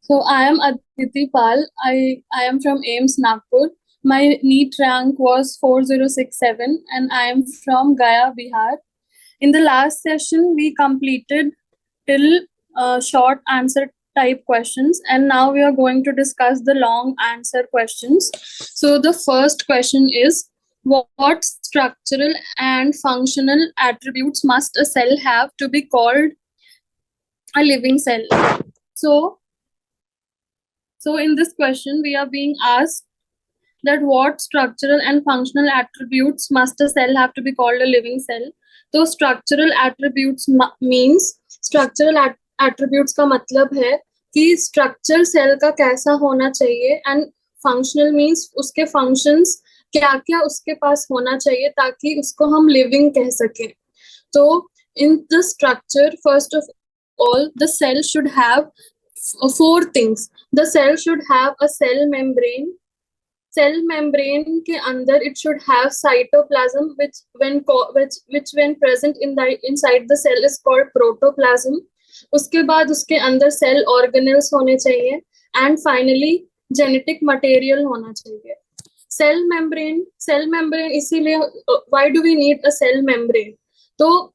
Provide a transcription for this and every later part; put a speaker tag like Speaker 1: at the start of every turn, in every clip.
Speaker 1: So I am Aditi Pal. I am from AIMS Nagpur. My NEET rank was 4067 and I am from Gaya, Bihar. In the last session, we completed till short answer type questions, and now we are going to discuss the long answer questions. So the first question is, what structural and functional attributes must a cell have to be called a living cell? So in this question, we are being asked that what structural and functional attributes must a cell have to be called a living cell. तो structural attributes means structural attributes का मतलब है कि structure cell का कैसा होना चाहिए, and functional means उसके functions क्या क्या उसके पास होना चाहिए ताकि उसको हम living कह सकें. तो in the structure, first of all, the cell should have four things. The cell should have a cell membrane. Cell membrane के अंदर it should have cytoplasm, which when present inside the cell is called protoplasm. उसके बाद उसके अंदर cell organelles होने चाहिए, and finally genetic material होना चाहिए. Cell membrane इसीलिए why do we need a cell membrane? तो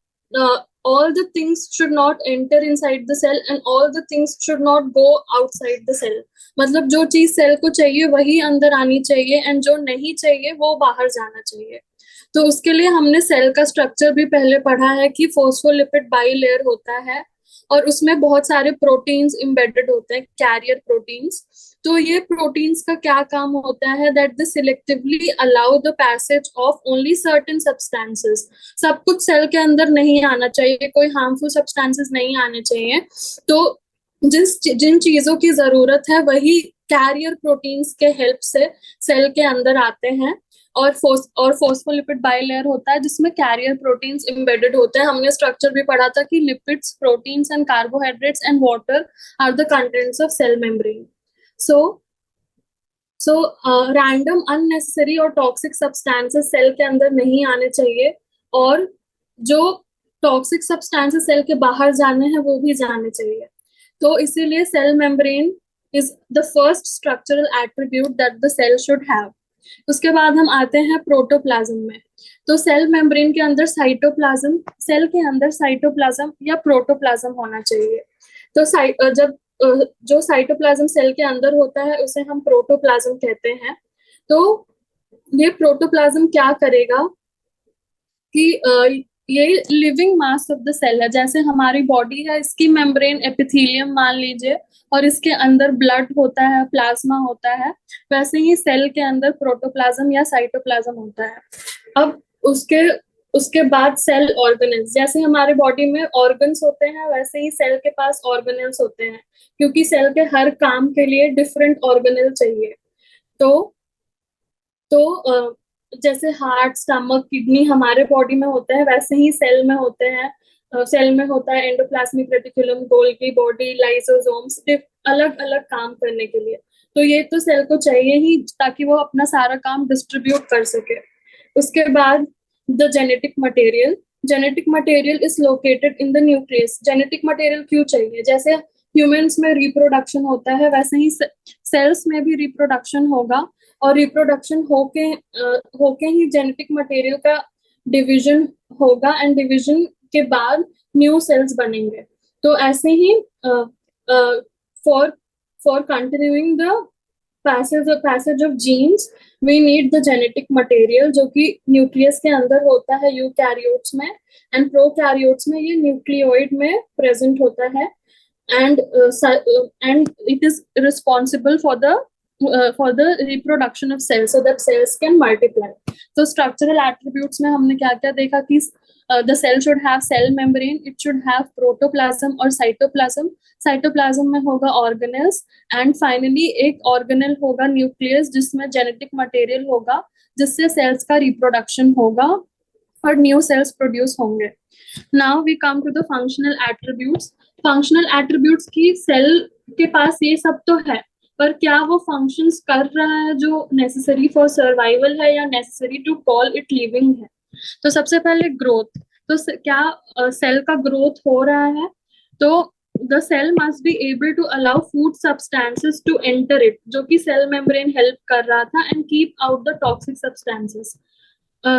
Speaker 1: all the things should not enter inside the cell and all the things should not go outside the cell. मतलब जो चीज cell को चाहिए वही अंदर आनी चाहिए, एंड जो नहीं चाहिए वो बाहर जाना चाहिए. तो उसके लिए हमने सेल का स्ट्रक्चर भी पहले पढ़ा है कि फोस्फोलिपिड बाइलेयर होता है और उसमें बहुत सारे प्रोटीन्स एम्बेडेड होते हैं, कैरियर प्रोटीन्स. तो ये प्रोटीन्स का क्या काम होता है, that they selectively allow the passage of only certain substances. सब कुछ सेल के अंदर नहीं आना चाहिए, कोई हार्मफुल सब्सटेंसेस नहीं आने चाहिए. तो जिन चीजों की जरूरत है वही कैरियर प्रोटीन्स के हेल्प से सेल के अंदर आते हैं. और फोस्फोलिपिड बाइलेयर होता है जिसमें कैरियर प्रोटीन्स एम्बेडेड होते हैं. हमने स्ट्रक्चर भी पढ़ा था कि lipids, proteins and carbohydrates and water are the contents of cell membrane. So random unnecessary और टॉक्सिक सब्सटेंसेस सेल के अंदर नहीं आने चाहिए, और जो टॉक्सिक सब्सटेंसेस सेल के बाहर जाने हैं वो भी जाने चाहिए. तो इसीलिए cell membrane is the first structural attribute that the cell should have. उसके बाद हम आते हैं प्रोटोप्लाज्म में. तो सेल मेम्ब्रेन के अंदर साइटोप्लाज्म, सेल के अंदर साइटोप्लाज्म या प्रोटोप्लाज्म होना चाहिए. तो जब जो साइटोप्लाज्म सेल के अंदर होता है उसे हम प्रोटोप्लाज्म कहते हैं. तो ये प्रोटोप्लाज्म क्या करेगा कि ये living mass of the cell है. जैसे हमारी बॉडी है, इसकी मेम्ब्रेन एपिथेलियम मान लीजिए, और इसके अंदर ब्लड होता है, प्लाज्मा होता है, वैसे ही सेल के अंदर प्रोटोप्लाज्म या साइटोप्लाज्म होता है. अब उसके बाद सेल ऑर्गेनेल्स, जैसे हमारे बॉडी में ऑर्गन्स होते हैं वैसे ही सेल के पास ऑर्गेनेल्स होते हैं, क्योंकि सेल के हर काम के लिए डिफरेंट ऑर्गेनेल चाहिए. तो जैसे हार्ट, स्टमक, किडनी हमारे बॉडी में होते हैं वैसे ही सेल में होते हैं. सेल में होता है endoplasmic reticulum, Golgi body, lysosomes, अलग अलग काम करने के लिए. तो ये तो सेल को चाहिए ही ताकि वो अपना सारा काम डिस्ट्रीब्यूट कर सके. उसके बाद the genetic material is located in the nucleus. Genetic material क्यों चाहिए? जैसे ह्यूमंस में रिप्रोडक्शन होता है वैसे ही सेल्स में भी रिप्रोडक्शन होगा, और रिप्रोडक्शन होके ही जेनेटिक मटेरियल का डिवीजन होगा, एंड डिवीजन के बाद न्यू सेल्स बनेंगे. तो ऐसे ही for continuing the passage of genes we need the genetic material, जो कि न्यूक्लियस के अंदर होता है यूकैरियोट्स में, एंड प्रोकैरियोट्स में ये न्यूक्लियोइड में प्रेजेंट होता है. and it is responsible for the reproduction of cells so that cells can multiply. So structural attributes में हमने क्या क्या देखा कि the cell should have cell membrane, it should have protoplasm और cytoplasm में होगा organelles, and finally एक organelle होगा nucleus जिसमें genetic material होगा जिससे cells का reproduction होगा और new cells produce होंगे. Now we come to the functional attributes. Functional attributes की सेल के पास ये सब तो है, पर क्या वो फंक्शंस कर रहा है जो नेसेसरी फॉर सर्वाइवल है या necessary to call it living है? तो सबसे पहले ग्रोथ. तो क्या सेल का ग्रोथ हो रहा है? तो the cell must be able to allow food substances to enter it, जो कि cell membrane help कर रहा था, and keep out the toxic substances.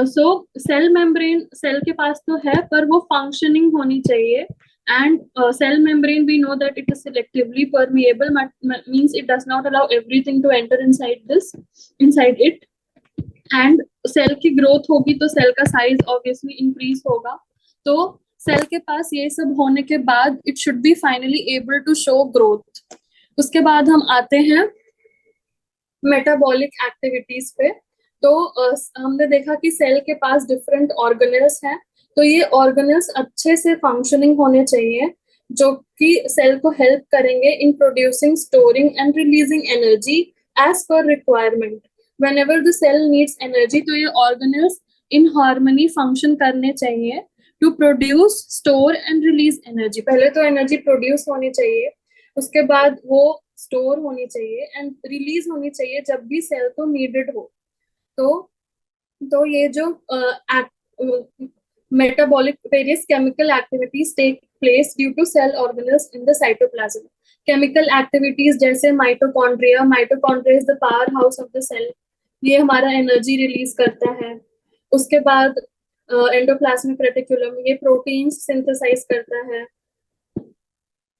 Speaker 1: So cell membrane cell के पास तो है, पर वो functioning होनी चाहिए. And cell membrane, we know that it is selectively permeable, means it does not allow everything to enter inside it. And cell की growth होगी तो cell का size obviously increase होगा. तो सेल के पास ये सब होने के बाद it should be finally able to show growth. उसके बाद हम आते हैं मेटाबॉलिक एक्टिविटीज पे. तो हमने देखा कि सेल के पास डिफरेंट ऑर्गेनेल्स हैं. तो ये ऑर्गेनेल्स अच्छे से फंक्शनिंग होने चाहिए, जो कि सेल को हेल्प करेंगे in producing, storing and releasing energy as per requirement. Whenever the cell needs energy, तो ये ऑर्गेनेल्स इन हार्मनी फंक्शन करने चाहिए to produce, store and release energy. पहले तो एनर्जी प्रोड्यूस होनी चाहिए, उसके बाद वो स्टोर होनी चाहिए एंड रिलीज होनी चाहिए जब भी सेल को नीडेड हो. तो ये जो metabolic various chemical activities take place due to cell organelles in the cytoplasm. Chemical activities जैसे mitochondria is the power house of the cell, ये हमारा एनर्जी रिलीज करता है. उसके बाद एंडोप्लाज्मिक रेटिकुलम, ये प्रोटीन्स सिंथेसाइज करता है,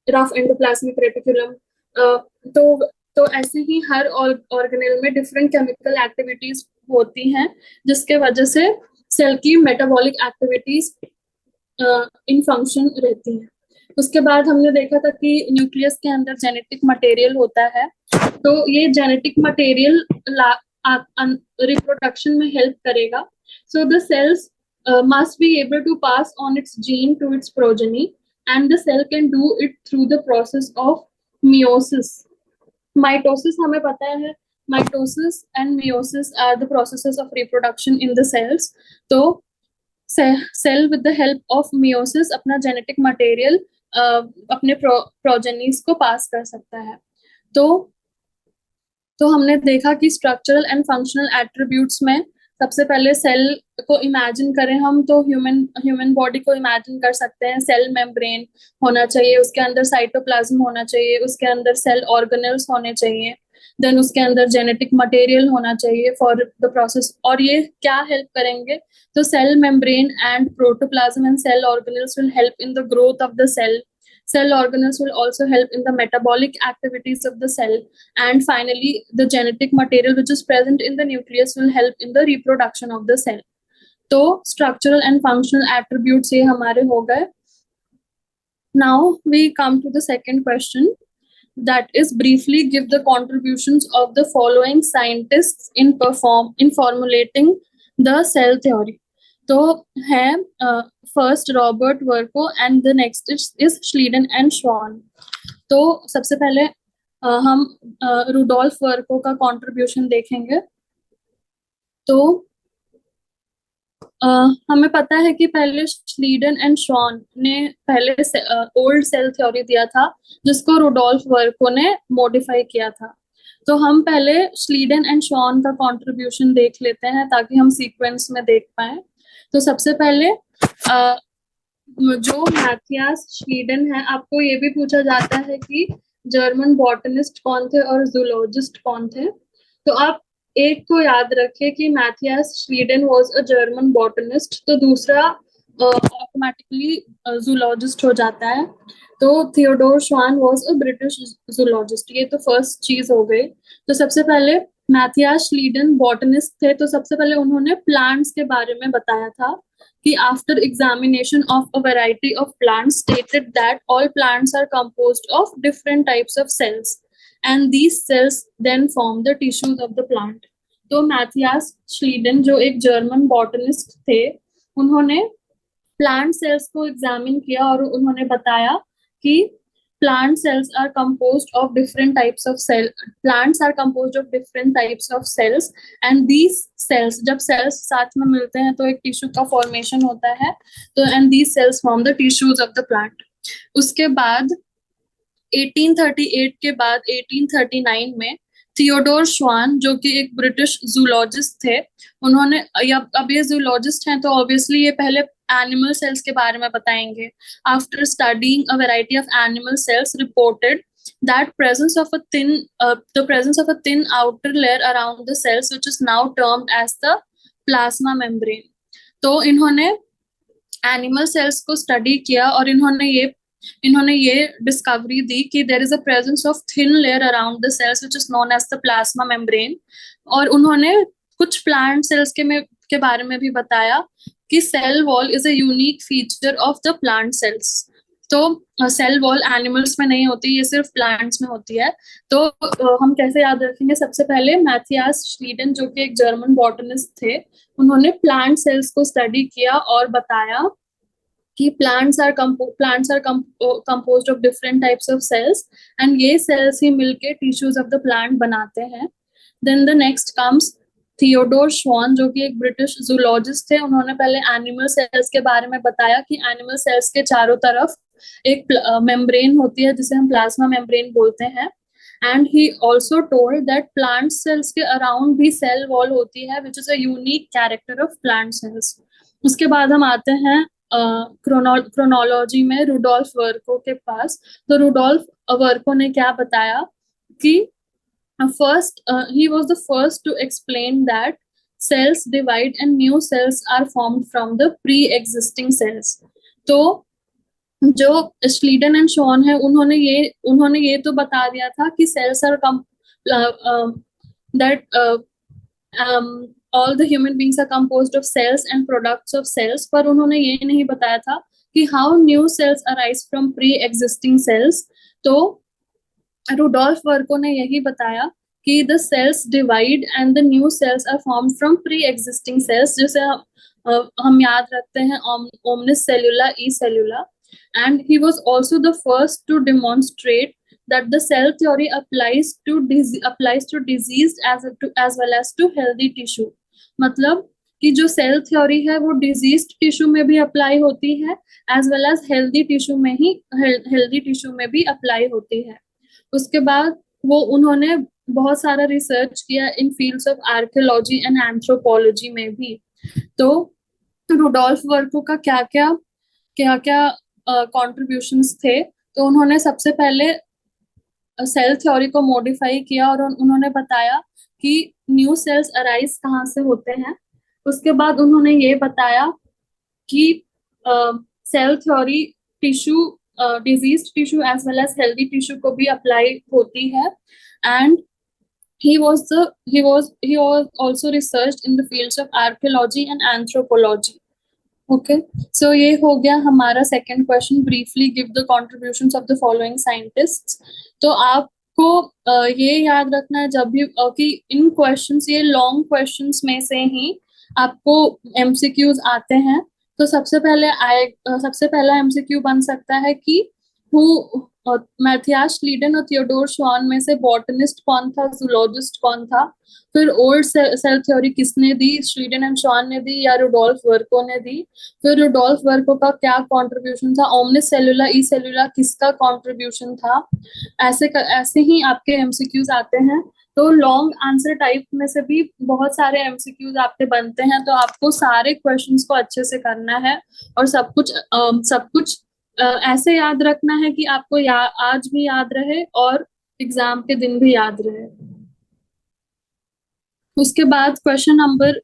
Speaker 1: रफ एंडोप्लाज्मिक रेटिकुलम. तो ऐसे ही हर ऑर्गेनेल में डिफरेंट केमिकल एक्टिविटीज होती हैं, जिसके वजह से सेल की मेटाबॉलिक एक्टिविटीज इन फंक्शन रहती हैं. उसके बाद हमने देखा था कि न्यूक्लियस के अंदर जेनेटिक मटेरियल होता है. तो ये जेनेटिक मटेरियल रिप्रोडक्शन में हेल्प करेगा. So the cells must be able to pass on its gene to its progeny, and the cell can do it through the process of meiosis. Mitosis हमें पता है, mitosis and meiosis are the processes of reproduction in the cells. तो cell with the help of meiosis अपना genetic material अपने progenies को pass कर सकता है. तो हमने देखा कि structural and functional attributes में सबसे पहले सेल को इमेजिन करें हम, तो ह्यूमन बॉडी को इमेजिन कर सकते हैं. सेल मेम्ब्रेन होना चाहिए, उसके अंदर साइटोप्लाज्म होना चाहिए, उसके अंदर सेल ऑर्गेनेल्स होने चाहिए, देन उसके अंदर जेनेटिक मटेरियल होना चाहिए फॉर द प्रोसेस. और ये क्या हेल्प करेंगे? तो cell membrane and protoplasm and cell organelles will help in the growth of the cell. Cell organelles will also help in the metabolic activities of the cell, and finally the genetic material which is present in the nucleus will help in the reproduction of the cell. तो structural and functional attributes ये हमारे हो गए. Now we come to the second question, that is briefly give the contributions of the following scientists in formulating the cell theory. तो है first Robert Virgo and the next is Schleiden and श्वान. तो सबसे पहले हम Rudolf Virgo का contribution देखेंगे. तो हमें पता है कि पहले श्लीडन एंड श्वान ने पहले ओल्ड सेल थ्योरी दिया था, जिसको रुडोल्फ वर्को ने मॉडिफाई किया था. तो हम पहले श्लीडन एंड श्वान का कंट्रीब्यूशन देख लेते हैं ताकि हम सीक्वेंस में देख पाए. तो सबसे पहले जो मैथियास श्लीडन है, आपको ये भी पूछा जाता है कि जर्मन बॉटनिस्ट कौन थे और जूलॉजिस्ट कौन थे. तो आप एक को याद रखिए कि Matthias Schleiden was a German botanist, तो दूसरा ऑटोमेटिकली जूलॉजिस्ट हो जाता है. तो थियोडोर श्वान वाज अ ब्रिटिश जूलॉजिस्ट. ये तो फर्स्ट चीज हो गई. तो सबसे पहले मैथियास श्लीडन बॉटनिस्ट थे. तो सबसे पहले उन्होंने प्लांट्स के बारे में बताया था कि after examination of a variety of plants stated that all plants are composed of different types of cells and these cells then form the tissues of the plant. तो मैथियास श्लीडन जो एक German botanist थे, उन्होंने plant cells को examine किया और उन्होंने बताया कि plant cells are composed of different types of plants are composed of different types of cells, and these cells, जब cells साथ में मिलते हैं तो एक टिश्यू का फॉर्मेशन होता है. तो and these cells form the tissues of the plant. उसके बाद 1838 के बाद 1839 में थियोडोर श्वान, जो कि एक ब्रिटिश जूलॉजिस्ट थे, उन्होंने अब ये जूलॉजिस्ट हैं तो ऑब्वियसली ये पहले एनिमल सेल्स के बारे में बताएंगे. After studying a variety of animal cells reported that the presence of a thin outer layer around the cells which is now termed as the plasma membrane. तो इन्होंने एनिमल सेल्स को study किया और इन्होंने ये डिस्कवरी दी कि there is a presence of thin layer around the cells which is known as the plasma membrane. और उन्होंने कुछ प्लांट सेल्स के बारे में भी बताया कि cell wall is a unique feature of the plant cells. तो सेल वॉल एनिमल्स में नहीं होती, ये सिर्फ प्लांट्स में होती है. तो हम कैसे याद रखेंगे? सबसे पहले मैथियास श्लीडन जो कि एक जर्मन बॉटनिस्ट थे, उन्होंने प्लांट सेल्स को स्टडी किया और बताया कि plants are composed of different types of cells and ये cells ही मिलके tissues of the plant बनाते हैं. Then the next comes Theodore श्वान जो कि एक ब्रिटिश जूलॉजिस्ट थे. उन्होंने पहले एनिमल सेल्स के बारे में बताया कि एनिमल सेल्स के चारों तरफ एक मेम्ब्रेन होती है जिसे हम प्लाज्मा मेम्ब्रेन बोलते हैं. And he also told that plant cells के अराउंड भी सेल वॉल होती है which is a unique character of plant cells. उसके बाद हम आते हैं क्रोनोलॉजी में रुडोल्फ वर्को के पास. तो रुडोल्फ वर्को ने क्या बताया कि he was the first to explain that cells divide and new cells are formed from the pre-existing cells. तो जो श्लीडन एंड शॉन है उन्होंने ये तो बता दिया था कि cells are that all the human beings are composed of cells and products of cells, पर उन्होंने ये नहीं बताया था कि how new cells arise from pre-existing cells. तो रुडोल्फ वर्को ने यही बताया कि the cells divide and the new cells are formed from pre-existing cells, जिसे हम याद रखते हैं omnis cellula e cellula. And he was also the first to demonstrate that the cell theory applies to diseased as well as to healthy tissue. मतलब कि जो cell theory है वो डिजीज्ड टिश्यू में भी अप्लाई होती है as well as healthy tissue में भी अप्लाई होती है. उसके बाद उन्होंने बहुत सारा रिसर्च किया in fields of archaeology and anthropology में भी. तो रुडोल्फ वर्को का क्या क्या कॉन्ट्रीब्यूशंस थे? तो उन्होंने सबसे पहले सेल थ्योरी को मॉडिफाई किया और उन्होंने बताया कि न्यू सेल्स अराइज कहाँ से होते हैं. उसके बाद उन्होंने ये बताया कि cell theory tissue diseased tissue as well as healthy tissue को भी अप्लाई होती है. And he also researched in the fields of archaeology and anthropology. Okay, so ये हो गया हमारा second question. Briefly give the contributions of the following scientists. तो आपको ये याद रखना है जब भी कि इन क्वेश्चंस, ये लॉन्ग क्वेश्चंस में से ही आपको MCQs आते हैं. तो सबसे पहला MCQ बन सकता है कि मैथियास श्लीडन और थियोडोर श्वान में से बॉटनिस्ट कौन था, जूलॉजिस्ट कौन था. फिर ओल्ड सेल थ्योरी किसने दी, श्लीडन एंड श्वान ने दी या रुडोल्फ वर्को ने दी. फिर रुडोल्फ वर्को का क्या कंट्रीब्यूशन था, ओमनिस सेलुला ई सेलुला किसका कंट्रीब्यूशन था. ऐसे ही आपके एमसीक्यूज आते हैं. तो लॉन्ग आंसर टाइप में से भी बहुत सारे एमसीक्यूज आपके बनते हैं. तो आपको सारे क्वेश्चंस को अच्छे से करना है और सब कुछ ऐसे याद रखना है कि आपको आज भी याद रहे और एग्जाम के दिन भी याद रहे. उसके बाद क्वेश्चन नंबर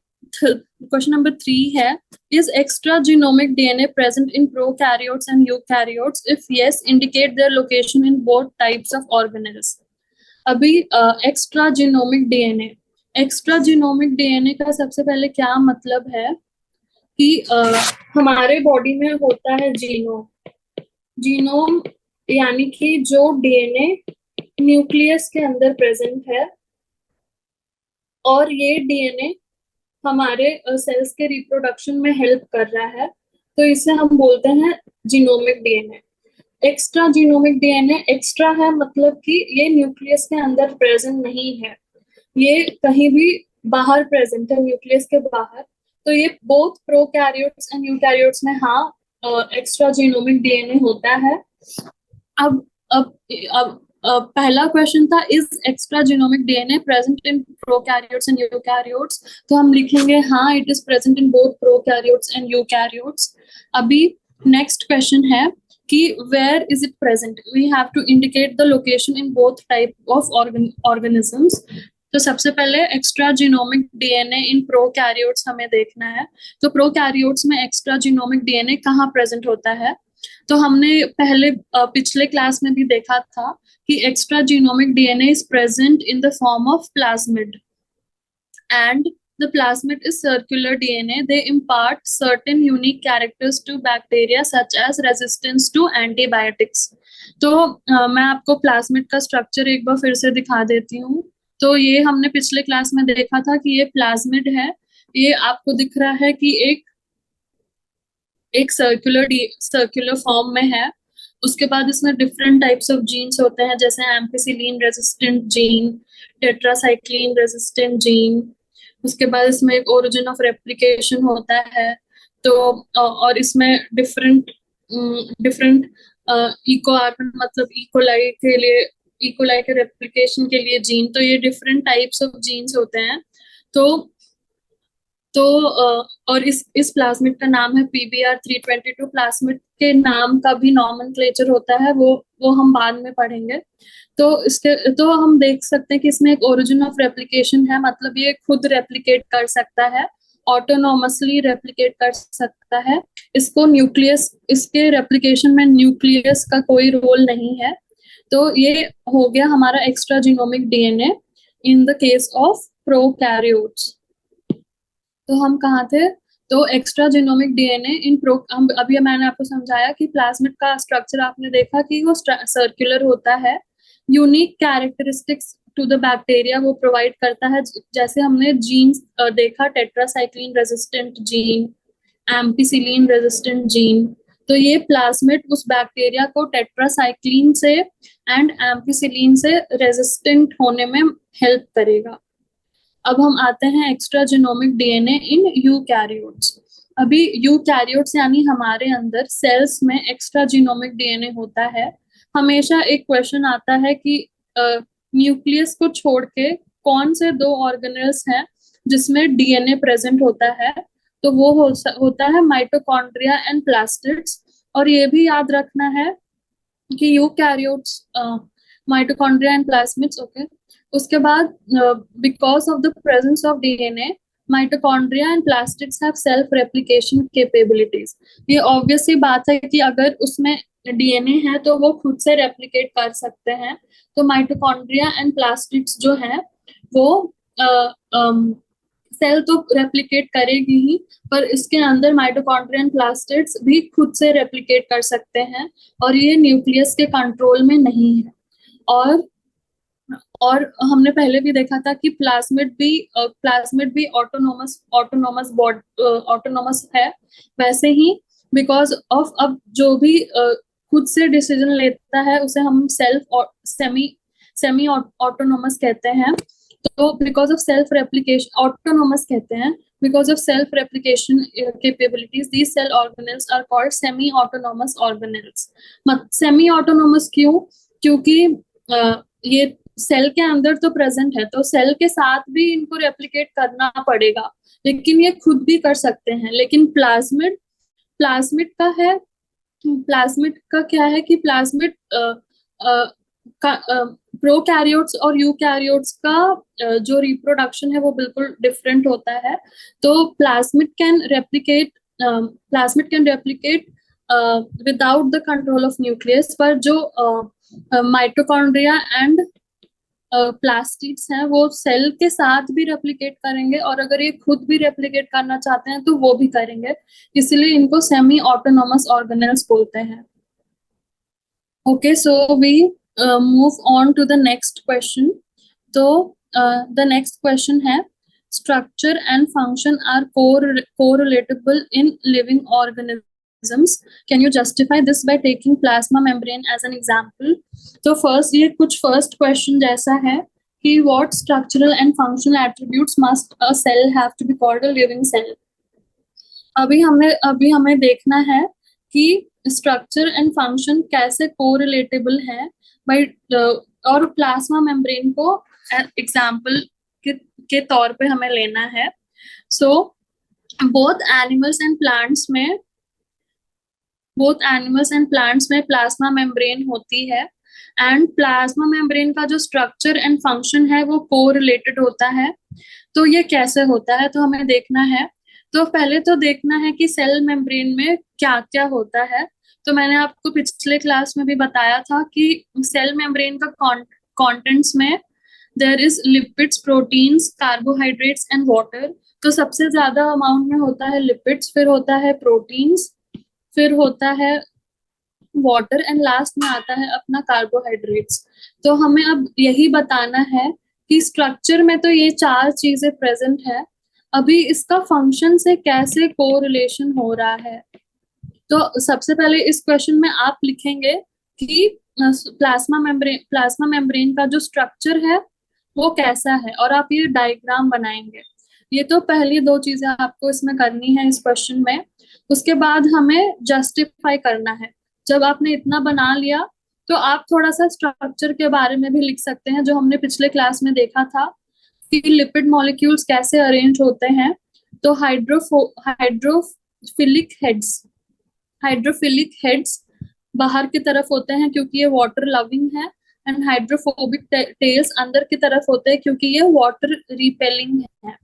Speaker 1: 3 है, is extra genomic DNA present in prokaryotes and eukaryotes? If yes, indicate their location in both types of organelles. अभी एक्स्ट्रा जीनोमिक डीएनए का सबसे पहले क्या मतलब है कि हमारे बॉडी में होता है जीनोम यानी कि जो डीएनए न्यूक्लियस के अंदर प्रेजेंट है और ये डीएनए हमारे सेल्स के रिप्रोडक्शन में हेल्प कर रहा है. तो इसे हम बोलते हैं genomic DNA. Extra genomic DNA extra है मतलब कि ये न्यूक्लियस के अंदर प्रेजेंट नहीं है, ये कहीं भी बाहर प्रेजेंट है, न्यूक्लियस के बाहर. तो ये बोथ प्रोकैरियोट्स एंड यूकैरियोट्स में एक्स्ट्रा जीनोमिक डीएनए होता है. अब पहला क्वेश्चन था, is extra genomic DNA present in prokaryotes and eukaryotes? तो हम लिखेंगे हाँ, it is present in both prokaryotes and eukaryotes. अभी नेक्स्ट क्वेश्चन है कि where is it present? We have to indicate the location in both type of organisms. तो सबसे पहले extra genomic DNA in prokaryotes हमें देखना है। तो प्रोकैरियोट्स में एक्स्ट्रा जीनोमिक डीएनए कहाँ प्रेजेंट होता है? तो हमने पहले पिछले क्लास में भी देखा था कि extra genomic DNA is present in the form of plasmid, and the plasmid is circular DNA. They impart certain unique characters to bacteria such as resistance to antibiotics. तो मैं आपको प्लाज्मिड का स्ट्रक्चर एक बार फिर से दिखा देती हूँ। तो ये हमने पिछले क्लास में देखा था कि ये प्लाज्मिड है। ये आपको दिख रहा है कि एक सर्कुलर फॉर्म में है। उसके बाद इसमें डिफरेंट टाइप्स ऑफ जीन्स होते हैं, जैसे ampicillin resistant gene, tetracycline resistant gene. उसके बाद इसमें एक ओरिजिन ऑफ रेप्लिकेशन होता है। तो और इसमें डिफरेंट इकोआर्गन मतलब इकोलाई के रेप्लिकेशन के लिए जीन। तो ये डिफरेंट टाइप्स ऑफ जीन्स होते हैं। तो और इस प्लाज्मिड का नाम है PBR322। प्लाज्मिड के नाम का भी नॉमेनक्लेचर होता है, वो हम बाद में पढ़ेंगे। तो हम देख सकते हैं कि इसमें एक ओरिजिन ऑफ रेप्लिकेशन है, मतलब ये खुद रेप्लिकेट कर सकता है, ऑटोनोमसली रेप्लिकेट कर सकता है। इसके रेप्लिकेशन में न्यूक्लियस का कोई रोल नहीं है। तो ये हो गया हमारा extra genomic DNA in the case of prokaryotes. तो हम कहाँ थे? तो एक्स्ट्रा जीनोमिक डीएनए अभी मैंने आपको समझाया कि प्लाज्मिड का स्ट्रक्चर आपने देखा कि वो सर्कुलर होता है। Unique characteristics to the bacteria वो प्रोवाइड करता है, जैसे हमने जीन्स देखा, tetracycline resistant gene, ampicillin resistant gene. तो ये प्लाज्मिड उस बैक्टीरिया को टेट्रासाइक्लिन से एंड एम्पिसिलिन से रेजिस्टेंट होने में हेल्प करेगा। अब हम आते हैं extra genomic DNA in eukaryotes. अभी यूकैरियोट्स यानी हमारे अंदर सेल्स में एक्स्ट्रा जीनोमिक डीएनए होता है। हमेशा एक क्वेश्चन आता है कि न्यूक्लियस को छोड़ के कौन से दो ऑर्गेनेल्स हैं जिसमें डीएनए प्रेजेंट होता है? तो वो होता है माइटोकॉन्ड्रिया एंड प्लास्टिड्स। और ये भी याद रखना है कि eukaryotes, mitochondria and plasmids, okay. उसके बाद because of the presence of DNA, mitochondria and plastids have self replication capabilities. ये ऑब्वियस सी बात है कि अगर उसमें डीएनए है तो वो खुद से रेप्लिकेट कर सकते हैं। तो माइटोकॉन्ड्रिया एंड प्लास्टिड्स जो है वो सेल तो रेप्लिकेट करेगी ही, पर इसके अंदर माइटोकॉन्ड्रिया एंड प्लास्टिड्स भी खुद से रेप्लिकेट कर सकते हैं, और ये न्यूक्लियस के कंट्रोल में नहीं है। और हमने पहले भी देखा था कि प्लाज्मिड भी ऑटोनोमस है। वैसे ही बिकॉज ऑफ अब जो भी खुद से डिसीजन लेता है उसे हम सेमी ऑटोनोमस कहते हैं। तो because of self replication autonomous कहते हैं। Because of self replication capabilities, these cell organelles are called semi autonomous organelles. Semi autonomous क्यों? क्योंकि ये सेल के अंदर तो प्रेजेंट है, तो सेल के साथ भी इनको रेप्लिकेट करना पड़ेगा, लेकिन ये खुद भी कर सकते हैं। लेकिन प्लाज्मिड का क्या है कि प्लाज्मिड प्रोकैरियोट्स और यूकैरियोट्स का जो रिप्रोडक्शन है वो बिल्कुल डिफरेंट होता है। तो plasmid can replicate without the control of nucleus, पर जो माइटोकॉन्ड्रिया एंड प्लास्टिड्स हैं वो सेल के साथ भी रेप्लिकेट करेंगे, और अगर ये खुद भी रेप्लिकेट करना चाहते हैं तो वो भी करेंगे। इसलिए इनको सेमी ऑटोनोमस ऑर्गेनेल्स बोलते हैं। Okay, so we move on to the next question. तो द नेक्स्ट क्वेश्चन है, structure and function are correlatable in living organism. Can you justify this by taking plasma membrane as an example? तो ये कुछ first question जैसा है कि what structural and functional attributes must a cell have to be called a living cell? अभी हमें देखना है कि स्ट्रक्चर एंड फंक्शन कैसे कोरिलेटेबल है by और प्लाज्मा मेम्ब्रेन को एग्जाम्पल के तौर पे हमें लेना है. So both animals and plants में प्लाज्मा मेम्ब्रेन होती है. एंड प्लाज्मा मेम्ब्रेन का जो स्ट्रक्चर एंड फंक्शन है वो कोरिलेटेड होता है. तो ये कैसे होता है तो हमें देखना है. तो पहले तो देखना है कि सेल मेम्ब्रेन में क्या क्या होता है. तो मैंने आपको पिछले क्लास में भी बताया था कि सेल मेम्ब्रेन का कंटेंट्स में there is lipids, proteins, carbohydrates and water. तो सबसे ज्यादा अमाउंट में होता है लिपिड्स, फिर होता है प्रोटीन्स, फिर होता है वाटर एंड लास्ट में आता है अपना कार्बोहाइड्रेट्स. तो हमें अब यही बताना है कि स्ट्रक्चर में तो ये चार चीजें प्रेजेंट है, अभी इसका फंक्शन से कैसे कोरिलेशन हो रहा है. तो सबसे पहले इस क्वेश्चन में आप लिखेंगे कि प्लाज्मा मेम्ब्रेन का जो स्ट्रक्चर है वो कैसा है, और आप ये डायग्राम बनाएंगे. ये तो पहली दो चीजें आपको इसमें करनी है इस क्वेश्चन में. उसके बाद हमें जस्टिफाई करना है. जब आपने इतना बना लिया तो आप थोड़ा सा स्ट्रक्चर के बारे में भी लिख सकते हैं, जो हमने पिछले क्लास में देखा था कि लिपिड मॉलिक्यूल्स कैसे अरेंज होते हैं. तो हाइड्रोफिलिक हेड्स बाहर की तरफ होते हैं क्योंकि ये वाटर लविंग है, एंड हाइड्रोफोबिक टेल्स अंदर की तरफ होते हैं क्योंकि ये वाटर रिपेलिंग है.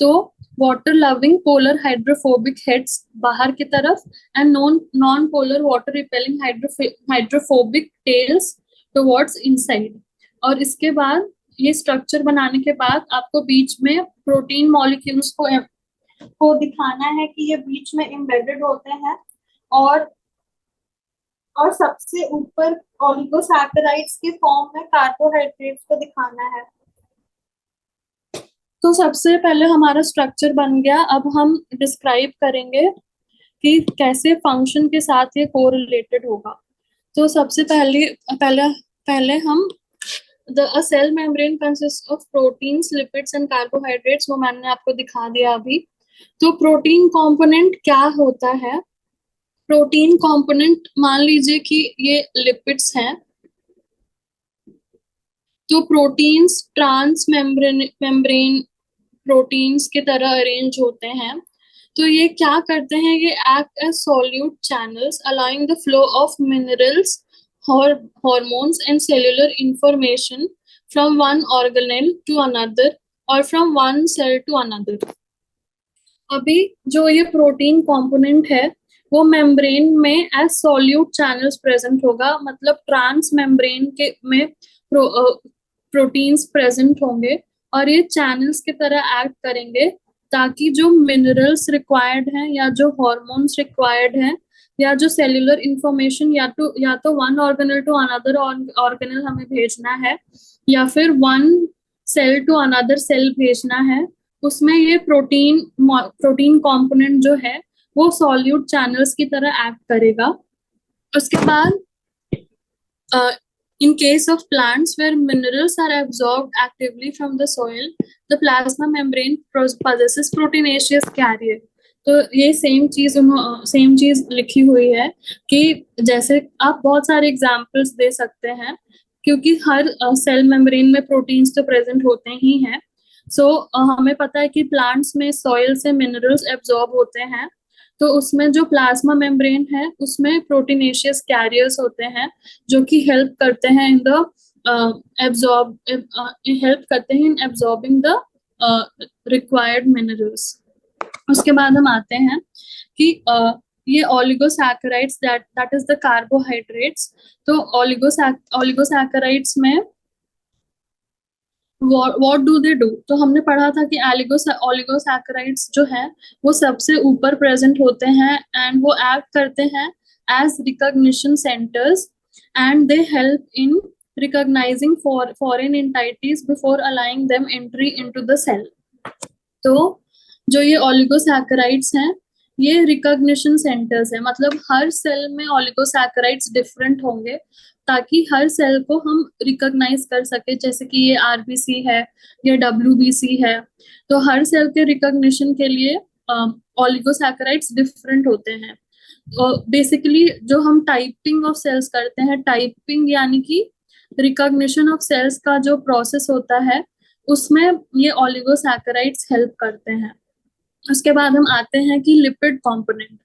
Speaker 1: तो water loving polar hydrophobic heads बाहर की तरफ, and non polar water repelling hydrophobic tails towards inside. और इसके बाद ये स्ट्रक्चर बनाने के बाद आपको बीच में प्रोटीन मॉलिक्यूल्स को दिखाना है कि ये बीच में एम्बेडेड होते हैं, और सबसे ऊपर ओलिगोसैकेराइड्स के फॉर्म में कार्बोहाइड्रेट्स को दिखाना है. तो सबसे पहले हमारा स्ट्रक्चर बन गया. अब हम डिस्क्राइब करेंगे कि कैसे फंक्शन के साथ ये कोरिलेटेड होगा. तो सबसे पहले हम a cell membrane consists of proteins, lipids and carbohydrates. वो मैंने आपको दिखा दिया अभी. तो प्रोटीन कंपोनेंट क्या होता है. प्रोटीन कंपोनेंट मान लीजिए कि ये लिपिड्स हैं, तो प्रोटीन्स ट्रांस मेम्ब्रेन प्रोटीन्स की तरह अरेंज होते हैं. तो ये क्या करते हैं, ये act as solute channels allowing the flow of minerals, hormones and cellular information from one organelle to another or from one cell to another. अभी जो ये प्रोटीन कंपोनेंट है वो मेम्ब्रेन में एज सॉल्यूट चैनल्स प्रेजेंट होगा. मतलब trans membrane के में प्रोटीन्स प्रेजेंट होंगे और ये चैनल्स की तरह एक्ट करेंगे, ताकि जो मिनरल्स रिक्वायर्ड हैं या जो हॉर्मोन्स रिक्वायर्ड हैं या जो सेल्यूलर इंफॉर्मेशन या तो one organelle to another organelle हमें भेजना है, या फिर one cell to another cell भेजना है, उसमें ये प्रोटीन कंपोनेंट जो है वो सॉल्यूट चैनल्स की तरह एक्ट करेगा. उसके बाद in case of plants where minerals are absorbed actively from the soil, the plasma membrane possesses proteinaceous carrier. तो ये सेम चीज लिखी हुई है कि जैसे आप बहुत सारे एग्जांपल्स दे सकते हैं, क्योंकि हर सेल मेम्ब्रेन में प्रोटीन्स तो प्रेजेंट होते ही हैं. सो हमें पता है कि प्लांट्स में सॉइल से मिनरल्स एब्जॉर्ब होते हैं, तो उसमें जो प्लाज्मा मेम्ब्रेन है उसमें प्रोटीनेशियस कैरियर्स होते हैं जो कि हेल्प करते हैं इन एब्जॉर्बिंग द रिक्वायर्ड मिनरल्स. उसके बाद हम आते हैं कि ये oligosaccharides that is the carbohydrates. तो ओलिगोसैकेराइड्स में what do they do? तो हमने पढ़ा था कि ओलिगोसैकेराइड्स जो है वो सबसे ऊपर प्रेजेंट होते हैं, एंड वो एक्ट करते हैं as recognition centres, and they help in recognizing foreign entities before allowing them entry into the cell. तो जो ये ओलिगोसैकेराइड्स हैं ये रिकॉग्निशन सेंटर्स है, मतलब हर सेल में ओलिगोसैकेराइड्स डिफरेंट होंगे ताकि हर सेल को हम रिकॉग्नाइज कर सके. जैसे कि ये आरबीसी है, ये डब्ल्यूबीसी है, तो हर सेल के रिकॉग्निशन के लिए ओलिगोसैकेराइड्स डिफरेंट होते हैं. तो बेसिकली जो हम टाइपिंग ऑफ सेल्स करते हैं, टाइपिंग यानी कि रिकॉग्निशन ऑफ सेल्स का जो प्रोसेस होता है उसमें ये ओलिगोसैकेराइड्स हेल्प करते हैं। उसके बाद हम आते हैं कि लिपिड कंपोनेंट।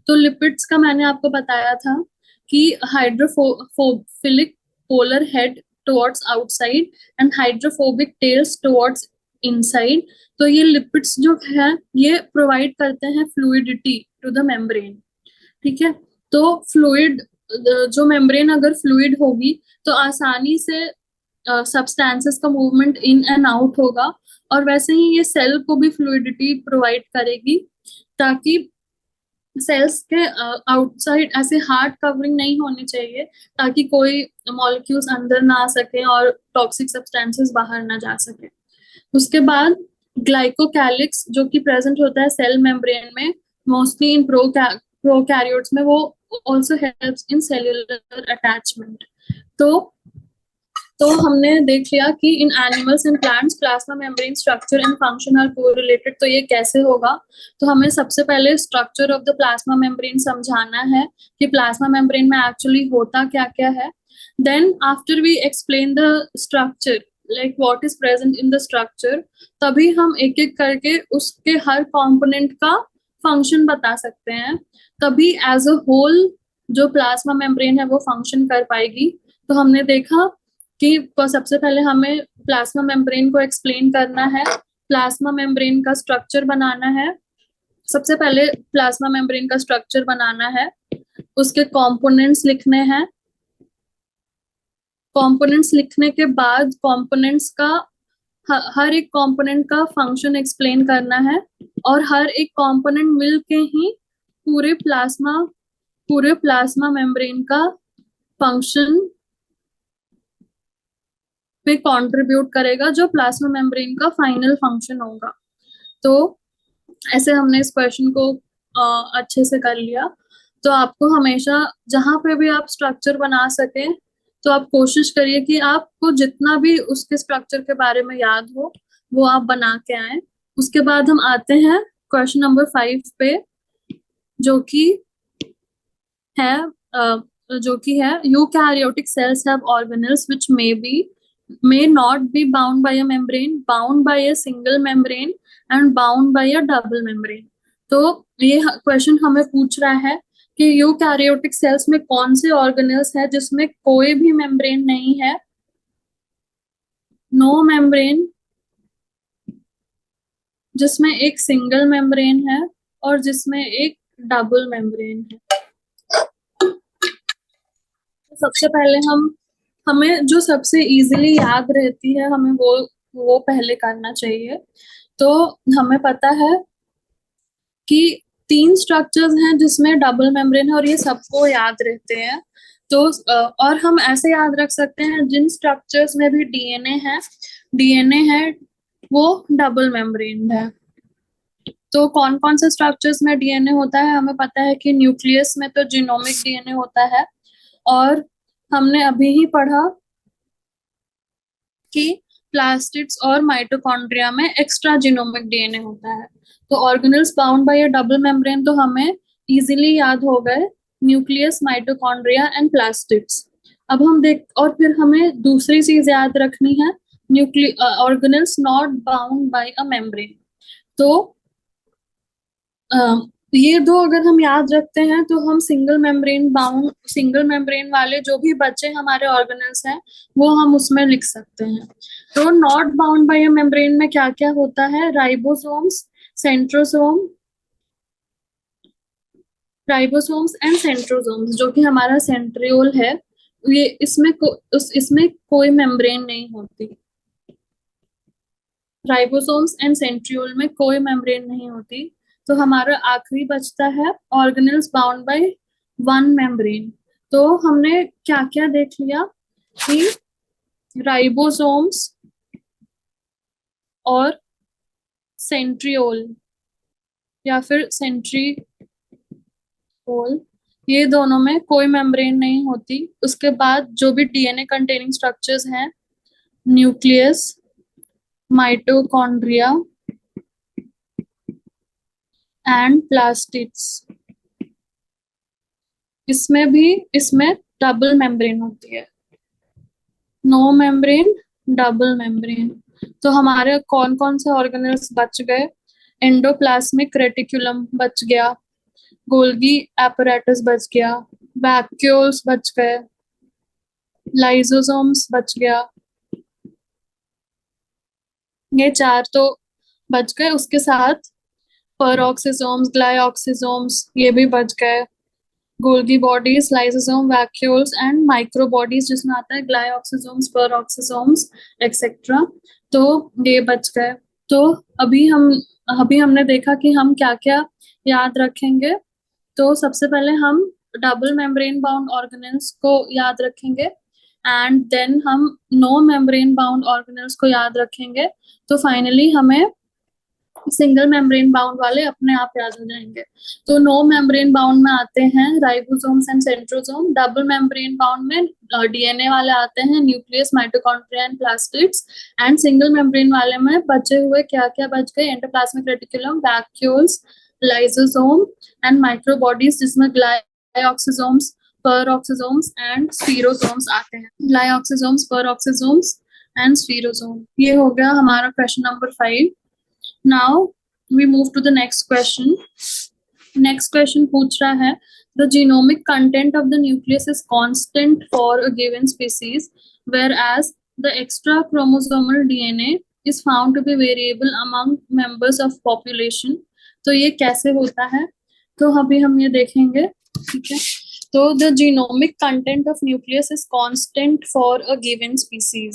Speaker 1: तो लिपिड्स का मैंने आपको बताया था कि hydrophilic polar head towards outside and hydrophobic tails towards inside. तो ये लिपिड्स जो है ये प्रोवाइड करते हैं फ्लूइडिटी टू द मेम्ब्रेन। ठीक है, तो फ्लूइड, जो मेम्ब्रेन अगर फ्लूइड होगी तो आसानी से सब्सटेंसेस का मूवमेंट इन एंड आउट होगा, और वैसे ही ये सेल को भी फ्लूइडिटी प्रोवाइड करेगी ताकि सेल्स के आउटसाइड ऐसे हार्ड कवरिंग नहीं होनी चाहिए ताकि कोई मॉलिक्यूल्स अंदर ना आ सके और टॉक्सिक सब्सटेंसेस बाहर ना जा सके। उसके बाद ग्लाइकोकैलिक्स जो कि प्रेजेंट होता है सेल मेम्ब्रेन में, मोस्टली इन प्रोकैरियोट्स में, वो also helps in cellular attachment. तो हमने देख लिया कि in animals and plants plasma membrane structure and function are correlated. तो ये कैसे होगा, तो हमें सबसे पहले structure of the plasma membrane समझाना है कि प्लाज्मा मेम्ब्रेन में एक्चुअली होता क्या क्या है। Then after we explain the structure, like what is present in the structure, तभी हम एक एक करके उसके हर कंपोनेंट का फंक्शन बता सकते हैं, तभी एज अ होल जो प्लाज्मा मेम्ब्रेन है वो फंक्शन कर पाएगी। तो हमने देखा कि सबसे पहले हमें प्लाज्मा मेम्ब्रेन को एक्सप्लेन करना है, प्लाज्मा मेम्ब्रेन का स्ट्रक्चर बनाना है। सबसे पहले प्लाज्मा मेम्ब्रेन का स्ट्रक्चर बनाना है, उसके कंपोनेंट्स लिखने हैं। कंपोनेंट्स लिखने के बाद कंपोनेंट्स का हर एक कंपोनेंट का फंक्शन एक्सप्लेन करना है, और हर एक कंपोनेंट मिलके ही पूरे प्लाज्मा मेम्ब्रेन का फंक्शन पे कंट्रीब्यूट करेगा, जो प्लाज्मा मेम्ब्रेन का फाइनल फंक्शन होगा। तो ऐसे हमने इस क्वेश्चन को अच्छे से कर लिया। तो आपको हमेशा जहां पे भी आप स्ट्रक्चर बना सके तो आप कोशिश करिए कि आपको जितना भी उसके स्ट्रक्चर के बारे में याद हो वो आप बना के आए। उसके बाद हम आते हैं क्वेश्चन नंबर 5 पे, जो कि है eukaryotic cells have organelles which may not be bound by a membrane, bound by a single membrane and bound by a double membrane। तो ये क्वेश्चन हमें पूछ रहा है कि यूकैरियोटिक सेल्स में कौन से ऑर्गेनेल्स है जिसमें कोई भी मेम्ब्रेन नहीं है, नो मेम्ब्रेन, जिसमें एक सिंगल मेम्ब्रेन है और जिसमें एक डबल मेम्ब्रेन है। सबसे पहले हमें जो सबसे इजीली याद रहती है हमें वो पहले करना चाहिए। तो हमें पता है कि 3 स्ट्रक्चर्स हैं जिसमें डबल मेम्ब्रेन है और ये सबको याद रहते हैं। तो और हम ऐसे याद रख सकते हैं जिन स्ट्रक्चर्स में भी डीएनए है वो डबल मेम्ब्रेन है। तो कौन कौन से स्ट्रक्चर्स में डीएनए होता है, हमें पता है कि न्यूक्लियस में तो जीनोमिक डीएनए होता है, और हमने अभी ही पढ़ा कि प्लास्टिड्स और माइटोकॉन्ड्रिया में एक्स्ट्रा जीनोमिक डीएनए होता है। तो organelles bound by a double membrane तो हमें इजीली याद हो गए, न्यूक्लियस, माइटोकॉन्ड्रिया एंड प्लास्टिड्स। अब हम और फिर हमें दूसरी चीज याद रखनी है, organelles not bound by a membrane. तो ये दो अगर हम याद रखते हैं तो हम सिंगल मेम्ब्रेन वाले जो भी बचे हमारे ऑर्गेनेल्स हैं वो हम उसमें लिख सकते हैं। तो not bound by a membrane में क्या क्या होता है, राइबोसोम्स एंड सेंट्रोसोम्स, जो कि हमारा सेंट्रियोल है, ये इसमें कोई मेम्ब्रेन नहीं होती। राइबोसोम्स एंड सेंट्रियोल में कोई मेम्ब्रेन नहीं होती। तो हमारा आखिरी बचता है organelles bound by one membrane. तो हमने क्या क्या देख लिया कि राइबोसोम्स और सेंट्रियोल या फिर सेंट्रियोल, ये दोनों में कोई मेम्ब्रेन नहीं होती। उसके बाद जो भी डीएनए कंटेनिंग स्ट्रक्चर्स हैं, न्यूक्लियस, माइटोकॉन्ड्रिया एंड प्लास्टिड्स, इसमें डबल मेम्ब्रेन होती है। No membrane, double membrane. तो हमारे कौन कौन से ऑर्गेनल्स बच गए? एंडोप्लाज्मिक रेटिकुलम बच गया, गोल्गी एपरेटस बच गया, वैक्यूल्स बच गए, लाइसोसोम्स बच गया। ये चार तो बच गए, उसके साथ peroxisomes, glyoxysomes ये भी बच गए। Golgi bodies, lysosome, vacuoles and micro bodies जिसमें आता है ग्लायोक्सिसोम्स, पेरोक्सिसोम्स एक्सेट्रा। तो ये बच गए। तो अभी हम अभी हमने देखा कि हम क्या क्या याद रखेंगे। तो सबसे पहले हम डबल मेम्ब्रेन बाउंड ऑर्गेनेल्स को याद रखेंगे, एंड देन हम नो मेम्ब्रेन बाउंड ऑर्गेनेल्स को याद रखेंगे। तो फाइनली हमें सिंगल मेम्ब्रेन बाउंड वाले अपने आप याद हो जाएंगे। तो नो मेम्ब्रेन बाउंड में आते हैं ribosomes and centrosome, double membrane bound में डीएनए वाले आते हैं nucleus, mitochondria and plastids, and single membrane वाले में बचे हुए क्या क्या बच गए? Endoplasmic reticulum, vacuoles, lysosome and microbodies जिसमें ग्लाइऑक्सिसोम्स, पेरोक्सिसोम्स एंड स्फीरोसोम्स आते हैं। ग्लाइऑक्सिसोम्स, पेरोक्सिसोम्स एंड स्फीरोसोम। ये हो गया हमारा question number 5। Now we move to the next question. Next question पूछ रहा है the genomic content of the nucleus is constant for a given species, whereas the extra chromosomal DNA is found to be variable among members of population. तो ये कैसे होता है? तो अभी हम ये देखेंगे, ठीक है। तो the genomic content of nucleus is constant for a given species.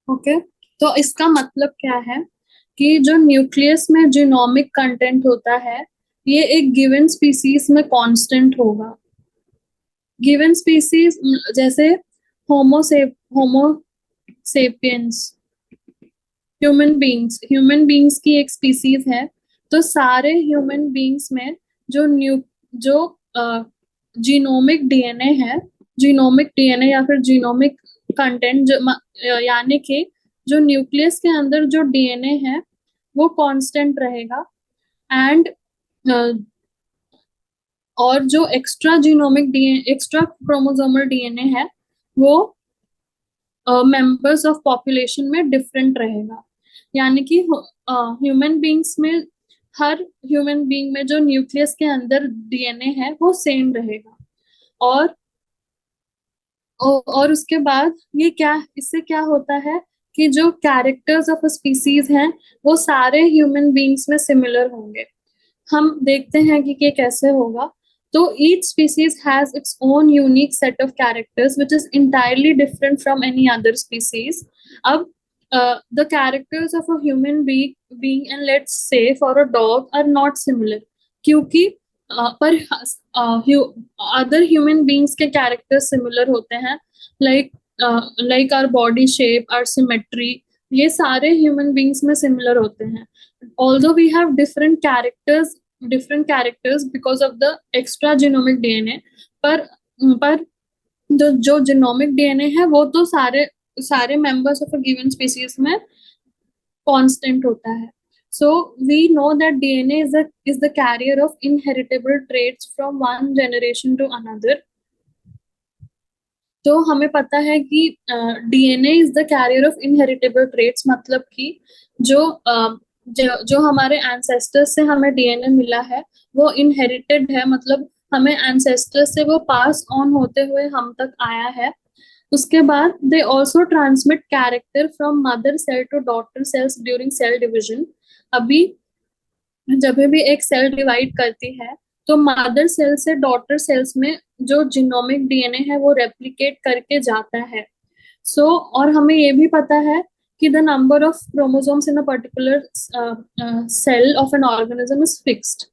Speaker 1: Okay, तो इसका मतलब क्या है कि जो न्यूक्लियस में जीनोमिक कंटेंट होता है ये एक गिवन स्पीसीज में कांस्टेंट होगा। गिवन स्पीसीज जैसे होमोसेपियंस, ह्यूमन बींग्स की एक स्पीसीज है। तो सारे ह्यूमन बींग्स में जो जीनोमिक डीएनए है, जीनोमिक डीएनए या फिर जीनोमिक कंटेंट यानी कि जो न्यूक्लियस के अंदर जो डीएनए है वो कांस्टेंट रहेगा, एंड और जो extra genomic DNA, extra chromosomal DNA है वो मेंबर्स ऑफ पॉपुलेशन में डिफरेंट रहेगा। यानी कि ह्यूमन बींग्स में हर ह्यूमन बींग में जो न्यूक्लियस के अंदर डीएनए है वो सेम रहेगा। और और उसके बाद ये क्या, इससे क्या होता है कि जो कैरेक्टर्स ऑफ स्पीसीज हैं वो सारे ह्यूमन बींग्स में सिमिलर होंगे। हम देखते हैं कि ये कैसे होगा। तो each species has its own unique set of characters which is entirely different from any other species. अब the characters of a human being and let's say for a dog are not similar, क्योंकि पर other human beings के characters similar होते हैं, like our body shape, our symmetry, ये सारे human beings में similar होते हैं। Although we have different characters because of the extra genomic DNA, पर जो जीनोमिक डीएनए है वो तो सारे members of a given species में कांस्टेंट होता है। So we know that DNA is the carrier of inheritable traits from one generation to another. तो हमें पता है कि DNA is the carrier of inheritable traits, मतलब कि जो हमारे एंसेस्टर्स से हमें डीएनए मिला है वो इनहेरिटेड है, मतलब हमें एंसेस्टर्स से वो पास ऑन होते हुए हम तक आया है। उसके बाद they also transmit character from mother cell to daughter cells during cell division. अभी जब भी एक सेल डिवाइड करती है तो मदर सेल से डॉटर सेल्स में जो जीनोमिक डीएनए है वो रेप्लिकेट करके जाता है। और हमें ये भी पता है कि the number of chromosomes in a particular cell of an organism is fixed.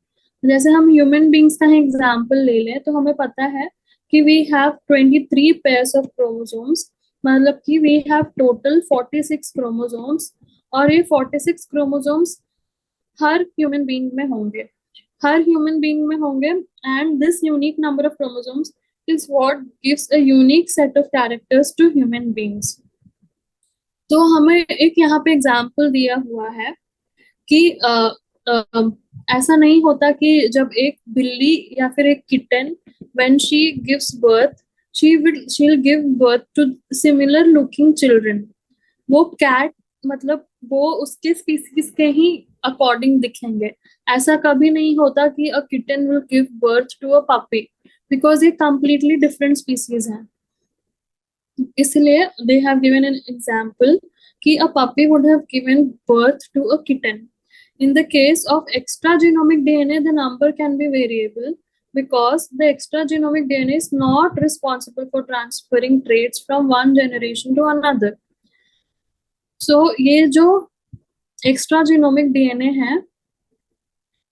Speaker 1: जैसे हम ह्यूमन बींग्स का एग्जांपल ले लें तो हमें पता है कि we have 23 pairs of chromosomes, मतलब कि वी हैव टोटल 46 क्रोमोसोम्स, और ये 46 क्रोमोसोम्स हर ह्यूमन बीइंग में होंगे, and this unique number of chromosomes is what gives a unique set of characters to human beings. तो हमें एक यहाँ पे एग्जाम्पल दिया हुआ है कि ऐसा नहीं होता कि जब एक बिल्ली या फिर एक kitten when she gives birth she'll give birth to similar looking children. वो कैट मतलब वो उसके स्पीसीज के ही अकॉर्डिंग दिखेंगे. ऐसा कभी नहीं होता कि a kitten will give birth to a puppy, because ये कंप्लीटली डिफरेंट स्पीसीज हैं. इसलिए they have given an example कि a puppy would have given birth to a kitten. In the case of extra genomic DNA, the number can be variable because the extra genomic DNA is not responsible for transferring traits from one generation to another. So ये जो extra genomic DNA है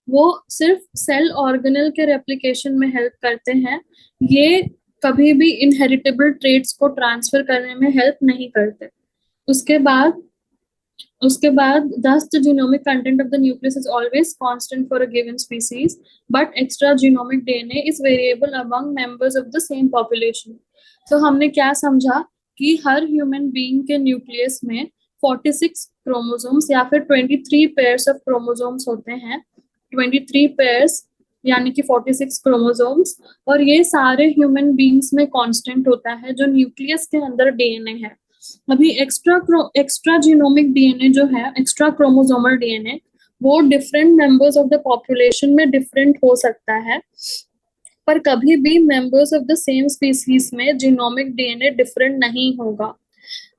Speaker 1: वो सिर्फ cell organelle के replication में help करते हैं. ये कभी भी इनहेरिटेबल ट्रेट्स को ट्रांसफर करने में हेल्प नहीं करते. उसके बाद thus the genomic content of the nucleus is always constant for a given species, but extra genomic DNA is variable among members of the same population. तो हमने क्या समझा कि हर ह्यूमन बीइंग के न्यूक्लियस में 46 क्रोमोसोम्स या फिर 23 पेयर्स ऑफ क्रोमोसोम्स होते हैं. 23 पेयर्स यानी कि 46 क्रोमोसोम्स, और ये सारे ह्यूमन बीइंग्स में कांस्टेंट होता है जो न्यूक्लियस के अंदर डीएनए है. अभी एक्स्ट्रा जीनोमिक डीएनए जो है, एक्स्ट्रा क्रोमोसोमल डीएनए, वो different members of the population में डिफरेंट हो सकता है, पर कभी भी members of the same species में जीनोमिक डीएनए डिफरेंट नहीं होगा.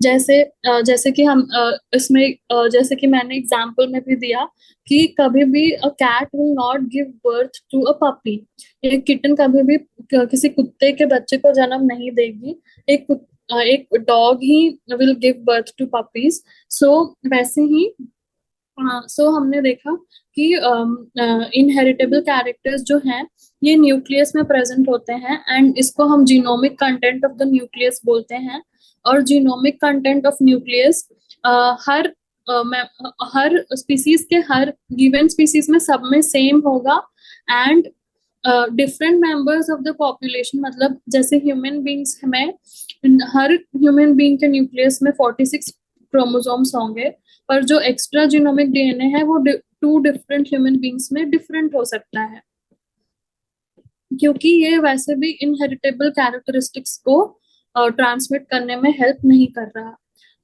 Speaker 1: जैसे कि हम इसमें जैसे कि मैंने एग्जांपल में भी दिया कि कभी भी a cat will not give birth to a puppy. एक किटन कभी भी किसी कुत्ते के बच्चे को जन्म नहीं देगी. एक डॉग ही will give birth to puppies. So वैसे ही हमने देखा कि इनहेरिटेबल कैरेक्टर्स जो हैं ये न्यूक्लियस में प्रेजेंट होते हैं, एंड इसको हम genomic content of the nucleus बोलते हैं. और genomic content of nucleus her species के हर गिवन स्पीसीज में सब में सेम होगा, and different members of the population, मतलब जैसे ह्यूमन बीइंग्स में हर ह्यूमन बीइंग के न्यूक्लियस में 46 क्रोमोसोम्स होंगे, पर जो एक्स्ट्रा जीनोमिक डीएनए है वो 2 डिफरेंट ह्यूमन बीइंग्स में डिफरेंट हो सकता है, क्योंकि ये वैसे भी इनहेरिटेबल कैरेक्टरिस्टिक्स को ट्रांसमिट करने में हेल्प नहीं कर रहा.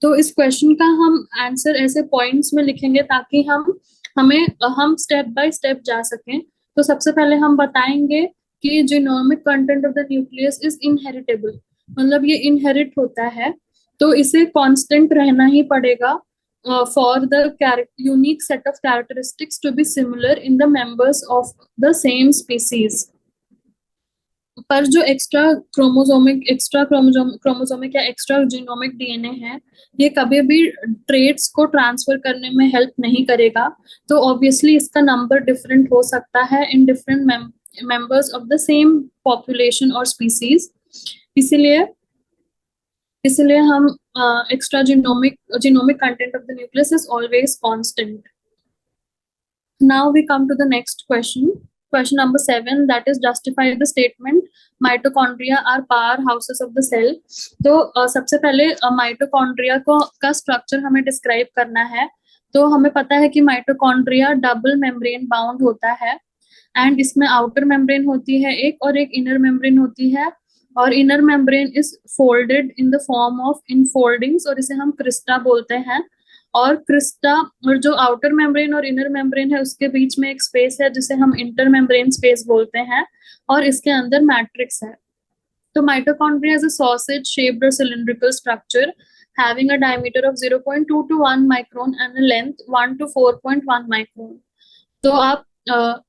Speaker 1: तो इस क्वेश्चन का हम आंसर ऐसे पॉइंट्स में लिखेंगे ताकि हम स्टेप बाय स्टेप जा सकें. तो सबसे पहले हम बताएंगे कि genomic content of the nucleus is inheritable, मतलब ये इनहेरिट होता है, तो इसे कांस्टेंट रहना ही पड़ेगा for the unique set of characteristics to be similar in the members of the same species. पर जो एक्स्ट्रा क्रोमोसोमिक या एक्स्ट्रा जीनोमिक डीएनए है, ये कभी भी ट्रेट्स को ट्रांसफर करने में हेल्प नहीं करेगा. तो ऑब्वियसली इसका नंबर डिफरेंट हो सकता है in different members of the same population और स्पीसीज. इसलिए हम extra genomic content of the nucleus is always constant. Now we come to the next question. Question number 7, that is justify the statement mitochondria are powerhouses of the cell. तो सबसे पहले mitochondria का structure हमें describe करना है. तो हमें पता है कि माइटोकॉन्ड्रिया डबल मेम्ब्रेन बाउंड होता है, एंड इसमें आउटर मेम्ब्रेन होती है एक, और एक इनर मेम्ब्रेन होती है, और inner membrane is folded in the form of infoldings, और इसे हम क्रिस्टा बोलते हैं. और क्रिस्टा और जो आउटर मेम्ब्रेन और इनर मेम्ब्रेन है उसके बीच में एक स्पेस है जिसे हम इंटर मेम्ब्रेन स्पेस बोलते हैं, और इसके अंदर मैट्रिक्स है. तो mitochondria is a sausage shaped और cylindrical structure having a diameter of 0.2 to 1 micron and a length 1 to 4.1 micron. तो आप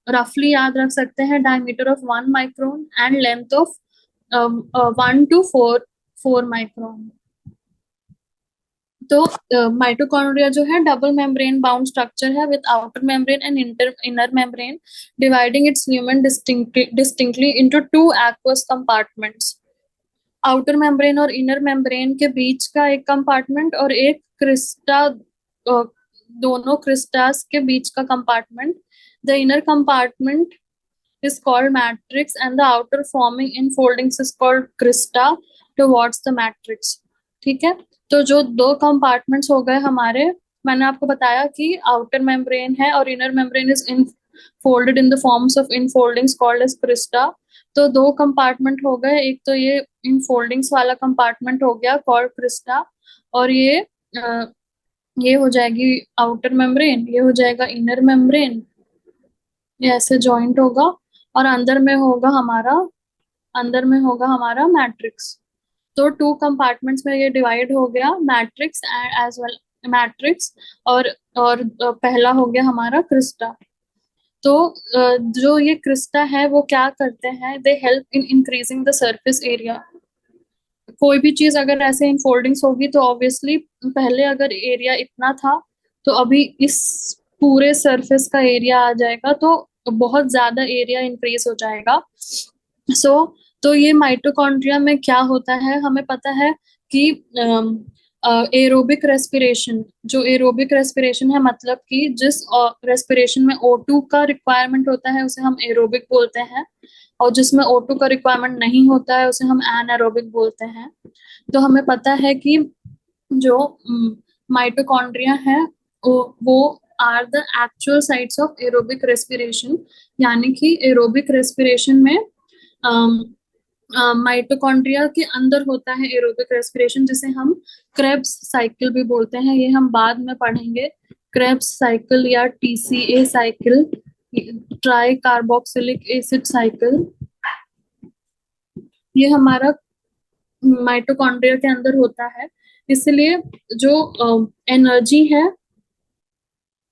Speaker 1: रफली याद रख सकते हैं diameter of 1 micron and length of 1 to 4 micron. तो माइटोकॉन्ड्रिया जो है डबल मेम्ब्रेन बाउंड स्ट्रक्चर है with outer membrane and inner membrane, dividing it's lumen distinctly into 2 aqueous compartments. Outer membrane और इनर मेम्ब्रेन के बीच का एक कंपार्टमेंट और एक क्रिस्टा, दोनों क्रिस्टास के बीच का compartment. The inner compartment is called matrix and the outer forming infoldings is called crista towards the matrix. ठीक है, तो जो 2 कंपार्टमेंट्स हो गए हमारे, मैंने आपको बताया कि आउटर मेम्ब्रेन है और inner membrane is folded in the forms of infoldings called as crista. तो दो कंपार्टमेंट हो गए, एक तो ये इनफोल्डिंग्स वाला कंपार्टमेंट हो गया कॉल्ड क्रिस्टा, और ये हो जाएगी आउटर मेम्ब्रेन, ये हो जाएगा इनर मेम्ब्रेन, ये ऐसे जॉइंट होगा, और अंदर में होगा हमारा मैट्रिक्स। तो टू कंपार्टमेंट्स में ये डिवाइड हो गया, मैट्रिक्स एज वेल मैट्रिक्स, और पहला हो गया हमारा क्रिस्टा। तो जो ये क्रिस्टा है वो क्या करते हैं, they help in increasing the surface area. कोई भी चीज अगर ऐसे इनफोल्डिंग्स होगी तो ऑब्वियसली पहले अगर एरिया इतना था तो अभी इस पूरे सरफेस का एरिया आ जाएगा, तो बहुत ज्यादा एरिया इंक्रीज हो जाएगा। तो ये माइटोकॉन्ड्रिया में क्या होता है, हमें पता है कि एरोबिक रेस्पिरेशन, जो एरोबिक रेस्पिरेशन है, मतलब कि जिस रेस्पिरेशन में O2 का रिक्वायरमेंट होता है उसे हम एरोबिक बोलते हैं, और जिसमें O2 का रिक्वायरमेंट नहीं होता है उसे हम एनारोबिक बोलते हैं। तो हमें पता है कि जो माइटोकॉन्ड्रिया है वो are the actual sites of aerobic respiration, यानी कि एरोबिक रेस्पिरेशन में माइटोकॉन्ड्रिया के अंदर होता है एरोबिक रेस्पिरेशन, जिसे हम क्रेब्स साइकिल भी बोलते हैं, ये हम बाद में पढ़ेंगे। क्रेब्स साइकिल या TCA cycle, try carboxylic acid cycle, ये हमारा माइटोकॉन्ड्रिया के अंदर होता है। इसलिए जो एनर्जी है,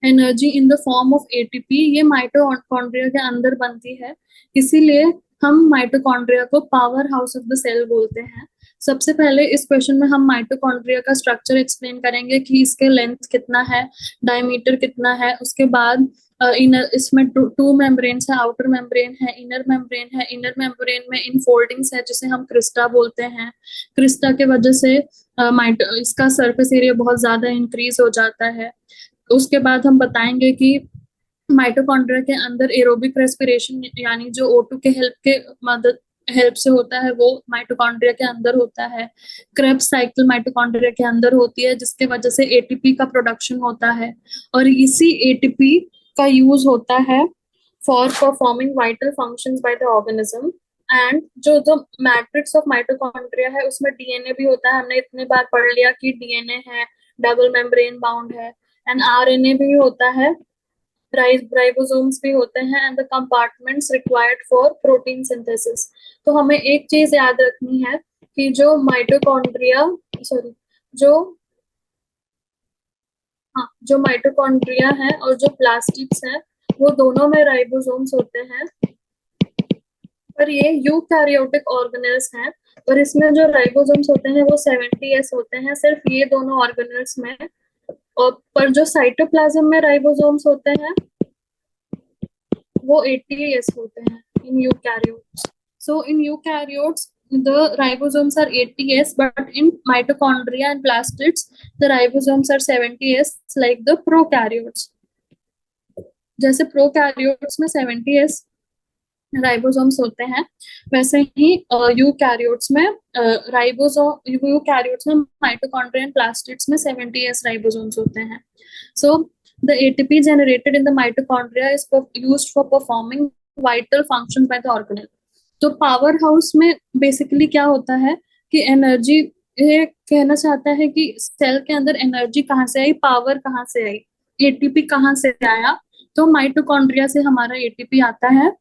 Speaker 1: energy in the form of ATP, ये माइटोकॉन्ड्रिया के अंदर बनती है, इसीलिए हम माइटोकॉन्ड्रिया को power house of the cell बोलते हैं। सबसे पहले इस क्वेश्चन में हम माइटोकॉन्ड्रिया का स्ट्रक्चर एक्सप्लेन करेंगे कि इसके लेंथ कितना है, डायमीटर कितना है, उसके बाद इसमें टू मेम्ब्रेन्स है, आउटर मेम्ब्रेन है, इनर मेम्ब्रेन है, इनर मेम्ब्रेन में इनफोल्डिंग्स है जिसे हम क्रिस्टा बोलते हैं। क्रिस्टा के वजह से इसका सरफेस एरिया बहुत ज्यादा इंक्रीज हो जाता है। उसके बाद हम बताएंगे कि माइटोकॉन्ड्रिया के अंदर एरोबिक रेस्पिरेशन, यानी जो O2 के हेल्प से होता है, वो माइटोकॉन्ड्रिया के अंदर होता है। क्रेब्स साइकिल माइटोकॉन्ड्रिया के अंदर होती है, जिसके वजह से ATP का प्रोडक्शन होता है, और इसी ATP का यूज होता है for performing vital functions by the organism. And जो मैट्रिक्स ऑफ माइटोकॉन्ड्रिया है उसमें DNA भी होता है, हमने इतने बार पढ़ लिया कि DNA है, डबल मेम्ब्रेन बाउंड है, एंड RNA भी होता है, राइबोसोम्स भी होते हैं, and the compartments required for protein synthesis. तो हमें एक चीज याद रखनी है कि जो माइटोकॉन्ड्रिया है और जो प्लास्टिड्स है वो दोनों में राइबोसोम्स होते हैं, पर ये यूकैरियोटिक ऑर्गेनेल्स हैं, और इसमें जो राइबोसोम्स होते हैं वो 70S होते हैं, सिर्फ ये दोनों ऑर्गेनेल्स में। और पर जो साइटोप्लाज्म में राइबोसोम्स होते हैं वो 80S होते हैं in eukaryotes. So in eukaryotes the ribosomes are 80S, but in mitochondria and plastids the ribosomes are 70S like the prokaryotes. जैसे प्रोकैरियोट्स में 70S राइबोसोम्स होते हैं, वैसे ही यूकैरियोट्स में माइटोकॉन्ड्रिया एंड प्लास्टिड्स में 70S राइबोसोम्स होते हैं। So the ATP generated in the mitochondria is used for performing vital functions by the organelle. तो पावर हाउस में बेसिकली क्या होता है कि एनर्जी, ये कहना चाहता है कि सेल के अंदर एनर्जी कहाँ से आई, पावर कहाँ से आई, ATP कहाँ से आया, तो माइटोकॉन्ड्रिया से हमारा ATP आता है,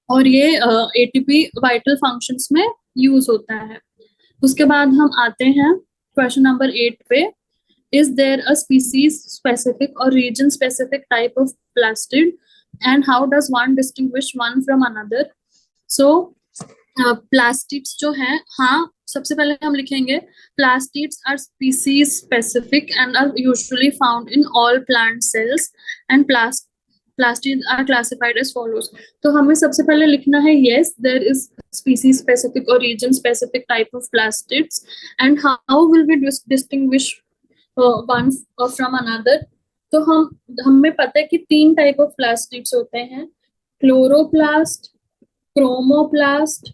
Speaker 1: और ये ATP वाइटल फंक्शंस में यूज होता है। उसके बाद हम आते हैं क्वेश्चन नंबर 8 पे। Is there a species specific or region specific type of plastid, and how does one distinguish one from another? So plastids जो हैं, हाँ, सबसे पहले हम लिखेंगे plastids are species specific and are usually found in all plant cells, and plastids are classified as follows. तो हमें सबसे पहले लिखना है yes there is species specific or region specific type of plastids, and how will we distinguish one from another? तो हमें पता है कि 3 टाइप ऑफ प्लास्टिड्स होते हैं, क्लोरोप्लास्ट, क्रोमोप्लास्ट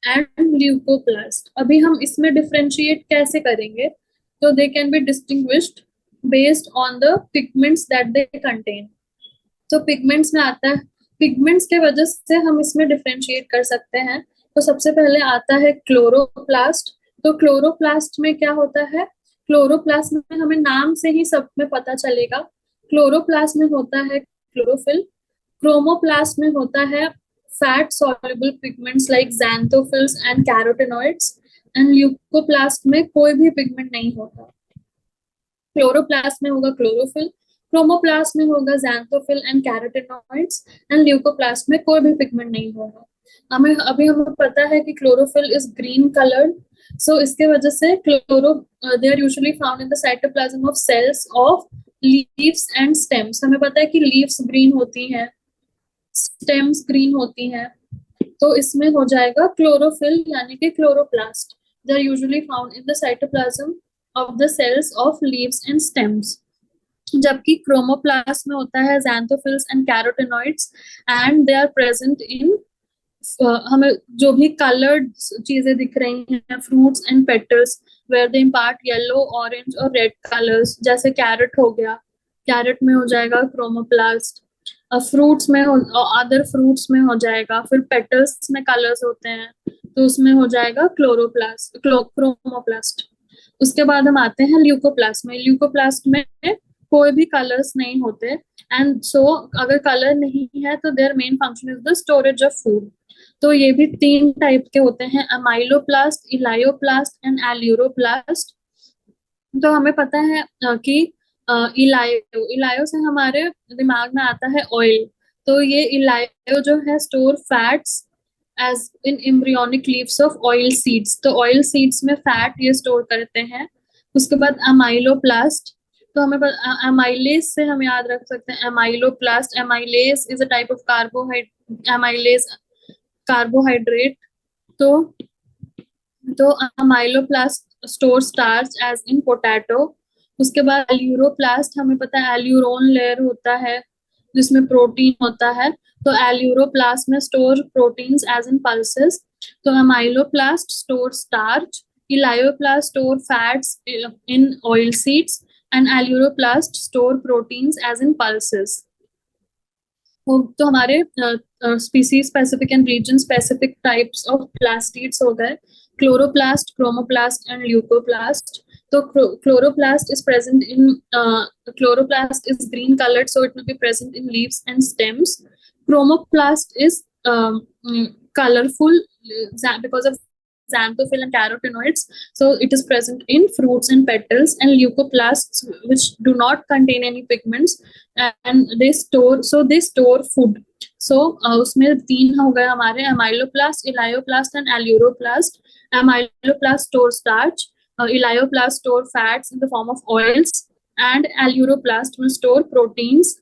Speaker 1: एंड ल्यूकोप्लास्ट। अभी हम इसमें डिफरेंशिएट कैसे करेंगे, तो they can be distinguished based on the pigments that they contain. तो पिगमेंट्स में आता है, पिगमेंट्स के वजह से हम इसमें डिफरेंशिएट कर सकते हैं। तो सबसे पहले आता है क्लोरोप्लास्ट। तो क्लोरोप्लास्ट में क्या होता है, क्लोरोप्लास्ट में हमें नाम से ही सब में पता चलेगा। क्लोरोप्लास्ट में होता है क्लोरोफिल। क्रोमोप्लास्ट में होता है fat soluble pigments like xanthophylls and carotenoids. And leucoplast में कोई भी पिगमेंट नहीं होता। क्लोरोप्लास्ट में होगा क्लोरोफिल, क्रोमोप्लास्ट में होगा xanthophylls and carotenoids, and leucoplast में कोई भी पिगमेंट नहीं होगा। हमें पता है कि chlorophyll is green coloured, so इसके वजह से chloro they are usually found in the cytoplasm of cells of leaves and stems. हमें पता है कि लीव्स ग्रीन होती हैं, स्टेम्स ग्रीन होती हैं, तो इसमें हो जाएगा क्लोरोफिल यानी कि chloroplast. They are usually found in the cytoplasm of the cells of leaves and stems. जबकि क्रोमोप्लास्ट में होता है xanthophylls and carotenoids, and they are present in हमें जो भी कलर्ड चीजें दिख रही हैं, fruits and petals, where they impart yellow, orange और रेड कलर्स। जैसे कैरेट हो गया, कैरेट में हो जाएगा क्रोमोप्लास्ट। फ्रूट्स में अदर फ्रूट्स में हो जाएगा। फिर पेटल्स में कलर्स होते हैं, तो उसमें हो जाएगा क्रोमोप्लास्ट। उसके बाद हम आते हैं ल्यूकोप्लास्ट में। ल्यूकोप्लास्ट में कोई भी कलर्स नहीं होते, एंड सो अगर कलर नहीं है तो their main function is the storage of food. तो ये भी 3 टाइप के होते हैं, अमाइलोप्लास्ट, इलायोप्लास्ट एंड एल्यूरोप्लास्ट। तो हमें पता है कि इलायो से हमारे दिमाग में आता है ऑयल। तो ये इलायो जो है store fats as in embryonic leaves of oil seeds. तो ऑयल सीड्स में फैट ये स्टोर करते हैं। उसके बाद अमाइलोप्लास्ट, तो हमें अमाइलेज से हम याद रख सकते हैं amyloplast. Amylase is a type of carbohydrate. तो amyloplast store starch as in potato. उसके बाद एल्यूरोप्लास्ट, हमें पता है एल्यूरोन लेयर होता है जिसमें प्रोटीन होता है। तो एल्यूरोप्लास्ट में store proteins as in pulses. तो amyloplast store starch, elaioplast store fats in oil seeds, and aleuroplast store proteins as in pulses. तो हमारे species specific and region specific types of plastids हो गए, chloroplast, chromoplast and leucoplast. तो chloroplast is present in chloroplast is green colored, so it will be present in leaves and stems. Chromoplast is colorful because of xanthophylls and carotenoids, so it is present in fruits and petals. And leucoplasts, which do not contain any pigments, and they store food. So उसमें 3 हो गए हमारे, amyloplast, elioplast and alluroplast. Amyloplast store starch, elioplast store fats in the form of oils, and alluroplast will store proteins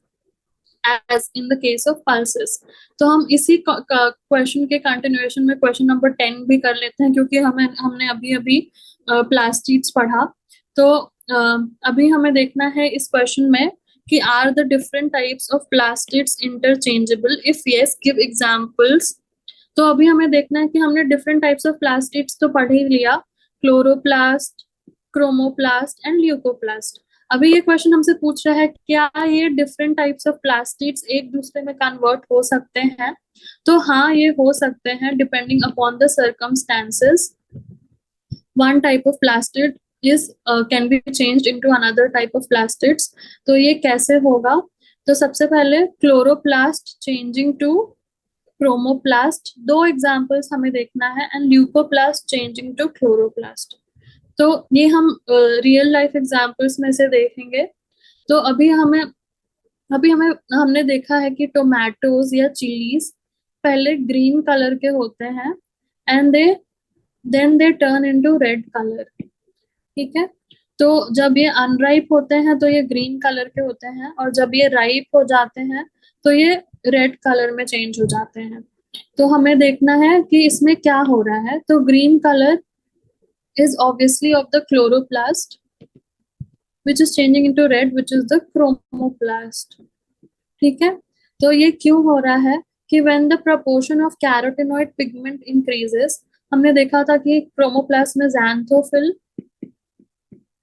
Speaker 1: as in the case of pulses. तो हम इसी question के continuation में question number 10 भी कर लेते हैं, क्योंकि हमने अभी प्लास्टिड्स पढ़ा। तो अभी हमें देखना है इस क्वेश्चन में कि are the different types of plastids interchangeable, if yes give examples. तो अभी हमें देखना है कि हमने डिफरेंट टाइप्स ऑफ प्लास्टिड्स तो पढ़ ही लिया, क्लोरोप्लास्ट, क्रोमोप्लास्ट एंड ल्यूकोप्लास्ट। अभी ये क्वेश्चन हमसे पूछ रहा है क्या ये डिफरेंट टाइप्स ऑफ प्लास्टिड्स एक दूसरे में कन्वर्ट हो सकते हैं। तो हाँ, ये हो सकते हैं depending upon the circumstances. One type of plastid is can be changed into another type of plastids. तो ये कैसे होगा, तो सबसे पहले chloroplast changing to chromoplast, 2 examples हमें देखना है, and leucoplast changing to chloroplast. तो ये हम रियल लाइफ एग्जांपल्स में से देखेंगे। तो अभी हमने देखा है कि टोमेटोज या चिलीज पहले ग्रीन कलर के होते हैं, and then they turn into red colour. ठीक है, तो जब ये अनराइप होते हैं तो ये ग्रीन कलर के होते हैं, और जब ये राइप हो जाते हैं तो ये रेड कलर में चेंज हो जाते हैं। तो हमें देखना है कि इसमें क्या हो रहा है। तो green colour is obviously of the chloroplast, which is changing into red, which is the chromoplast. ठीक है, तो ये क्यों हो रहा है कि when the proportion of carotenoid pigment increases, हमने देखा था कि क्रोमोप्लास्ट में xanthophylls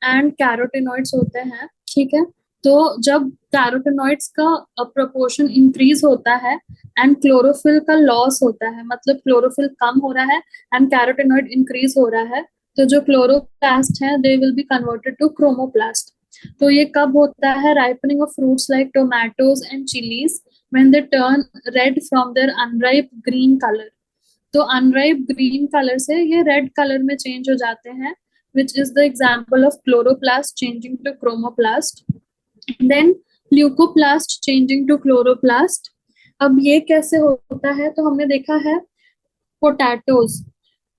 Speaker 1: एंड कैरोटेनॉइड्स होते हैं। ठीक है, तो जब कैरोटेनॉइड्स का प्रोपोर्शन इंक्रीज होता है एंड क्लोरोफिल का लॉस होता है, मतलब क्लोरोफिल कम हो रहा है एंड कैरोटेनॉइड इंक्रीज हो रहा है, तो जो क्लोरोप्लास्ट है they will be converted to chromoplast. तो ये कब होता है? Ripening of fruits like tomatoes and chillies when they turn red from their unripe green colour. तो अनराइप ग्रीन कलर से ये रेड कलर में चेंज हो जाते हैं, which is the example of chloroplast changing to chromoplast. Then leucoplast changing to chloroplast. अब ये कैसे होता है? तो हमने देखा है पोटैटोज।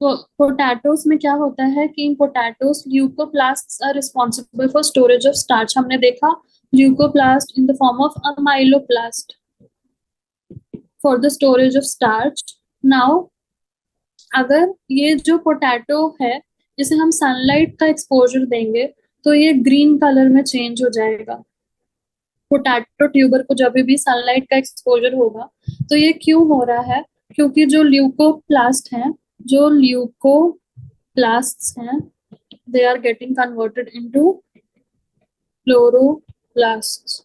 Speaker 1: पोटैटोज में क्या होता है कि in potatoes leucoplasts are responsible for storage of starch. हमने देखा leucoplast in the form of amyloplast for the storage of starch. Now अगर ये जो पोटैटो है जिसे हम सनलाइट का एक्सपोजर देंगे तो ये ग्रीन कलर में चेंज हो जाएगा। पोटैटो ट्यूबर को जब भी सनलाइट का एक्सपोजर होगा तो ये क्यों हो रहा है? क्योंकि जो ल्यूकोप्लास्ट हैं, जो ल्यूकोप्लास्ट्स हैं, they are getting converted into chloroplasts.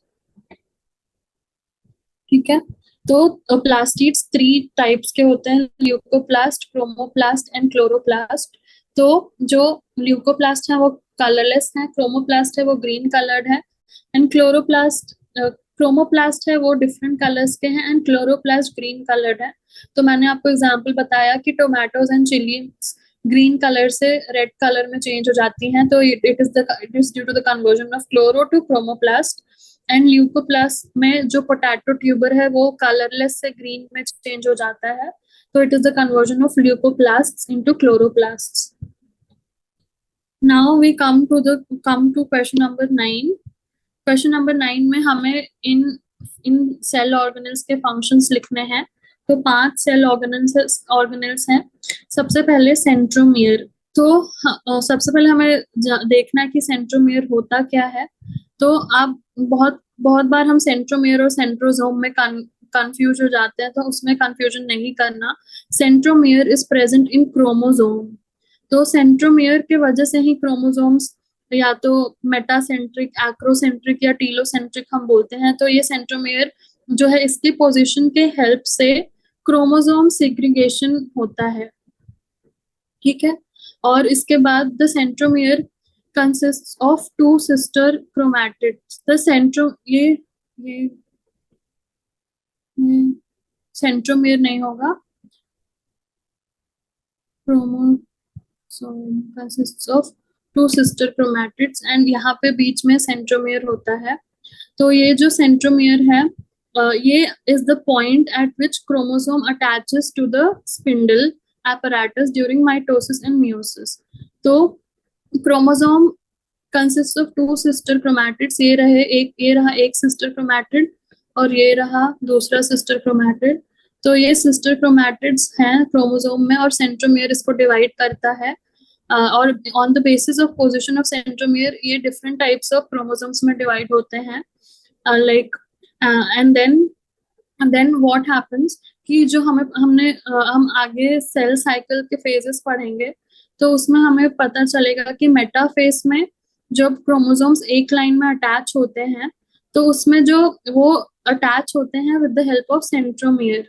Speaker 1: ठीक है, तो प्लास्टिड्स 3 टाइप्स के होते हैं, ल्यूकोप्लास्ट, क्रोमोप्लास्ट एंड क्लोरोप्लास्ट। तो जो ल्यूकोप्लास्ट है वो कलरलेस है, क्रोमोप्लास्ट है वो ग्रीन कलर्ड है, एंड क्रोमोप्लास्ट है वो डिफरेंट कलर्स के हैं, एंड क्लोरोप्लास्ट ग्रीन कलर्ड है। तो मैंने आपको एग्जांपल बताया कि tomatoes and chillies green colour से रेड कलर में चेंज हो जाती हैं, तो it is due to the conversion of chloro to chromoplast. And leucoplast में जो पोटैटो ट्यूबर है वो कलरलेस से ग्रीन में चेंज हो जाता है, तो it is the conversion of leucoplasts into chloroplasts. Now we come to question number 9। Question number 9 में हमें इन सेल ऑर्गेनल्स के फंक्शंस लिखने हैं। तो 5 सेल ऑर्गेनल्स हैं। सबसे पहले सेंट्रोमियर। तो सबसे पहले हमें देखना है कि सेंट्रोमियर होता क्या है। तो आप बहुत बार हम सेंट्रोमियर और सेंट्रोसोम में कंफ्यूज हो जाते हैं, तो उसमें कंफ्यूजन नहीं करना। Centromere is present in chromosome. तो सेंट्रोमियर के वजह से ही क्रोमोसोम्स या तो मेटासेंट्रिक, एक्रोसेंट्रिक या टीलोसेंट्रिक हम बोलते हैं। तो ये सेंट्रोमियर जो है इसकी पोजीशन के हेल्प से क्रोमोसोम सेग्रीगेशन होता है। ठीक है, और इसके बाद the centromere consists of 2 sister chromatids. The ये सेंट्रोमियर नहीं होगा, chromosome consists of 2 sister chromatids and यहाँ पे बीच में सेंट्रोमियर होता है। तो ये जो सेंट्रोमियर है ये is the point at which chromosome attaches to the spindle apparatus during mitosis and meiosis. तो chromosome consists of 2 sister chromatids। ये रहा एक सिस्टर क्रोमैटिड और ये रहा दूसरा सिस्टर क्रोमैटिड। तो ये सिस्टर क्रोमैटिड्स हैं क्रोमोसोम में और सेंट्रोमियर इसको डिवाइड करता है। और on the basis of position of centromere ये डिफरेंट टाइप्स ऑफ क्रोमोसोम्स में डिवाइड होते हैं। Like and then what happens कि जो हम आगे सेल साइकिल के फेजेस पढ़ेंगे तो उसमें हमें पता चलेगा कि मेटाफेज में जब क्रोमोसोम्स एक लाइन में अटैच होते हैं तो उसमें जो वो अटैच होते हैं with the help of centromere.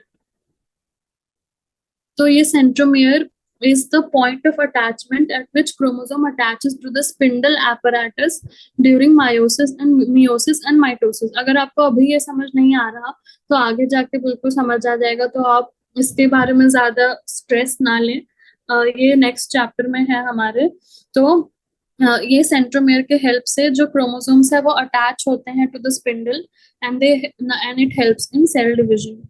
Speaker 1: तो ये centromere is the point of attachment at which chromosome attaches to the spindle apparatus during meiosis and mitosis। अगर आपको अभी ये समझ नहीं आ रहा तो आगे जाके बिल्कुल समझ आ जाएगा, तो आप इसके बारे में ज्यादा स्ट्रेस ना लें। ये नेक्स्ट चैप्टर में है हमारे। तो ये सेंट्रोमियर के हेल्प से जो क्रोमोसोम्स है वो अटैच होते हैं to the spindle and it helps in cell division.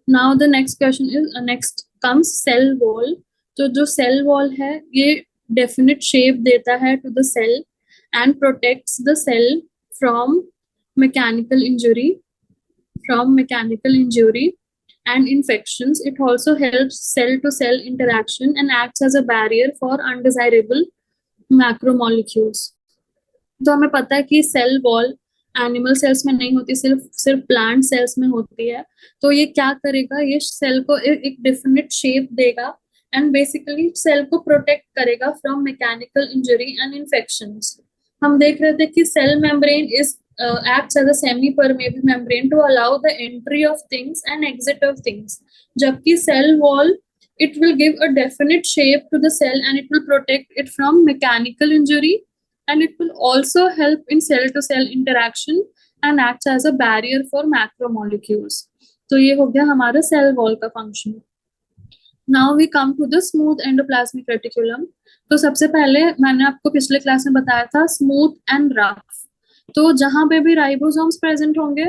Speaker 1: Now the next question is next comes cell wall. तो जो सेल वॉल है ये डेफिनेट शेप देता है to the cell and protects the cell from mechanical injury and infections. It also helps cell to cell interaction and acts as a barrier for undesirable macromolecules। तो हमें पता है कि cell wall animal cells में नहीं होती, सिर्फ plant cells में होती है। तो ये क्या करेगा, ये सेल को एक डिफिनेट शेप देगा एंड बेसिकली सेल को प्रोटेक्ट करेगा from mechanical injury and infections. हम देख रहे थे कि cell membrane is acts as a semi-permeable membrane to allow the entry of things and exit of things. जबकि cell wall, it will give a definite shape to the cell and it will protect it from mechanical injury, and it will also help in cell to cell interaction and acts as a barrier for macromolecules. तो ये हो गया हमारा cell wall का function. Now we come to the smooth endoplasmic reticulum. तो सबसे पहले मैंने आपको पिछले क्लास में बताया था स्मूथ एंड रफ. तो जहां पे भी राइबोसोम्स प्रेजेंट होंगे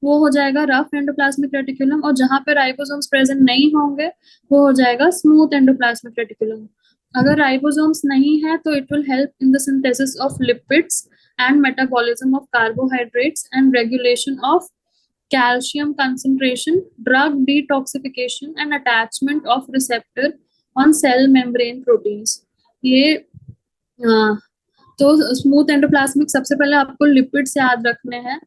Speaker 1: वो हो जाएगा रफ एंडोप्लाज्मिक रेटिकुलम, और जहां पे राइबोसोम्स प्रेजेंट नहीं होंगे वो हो जाएगा स्मूथ एंडोप्लाज्मिक रेटिकुलम. अगर राइबोसोम्स नहीं है तो it will help in the synthesis of lipids and metabolism of carbohydrates and regulation of calcium concentration, drug detoxification and attachment of receptor on cell membrane proteins. ये तो smooth endoplasmic सबसे पहले आपको lipids याद रखने हैं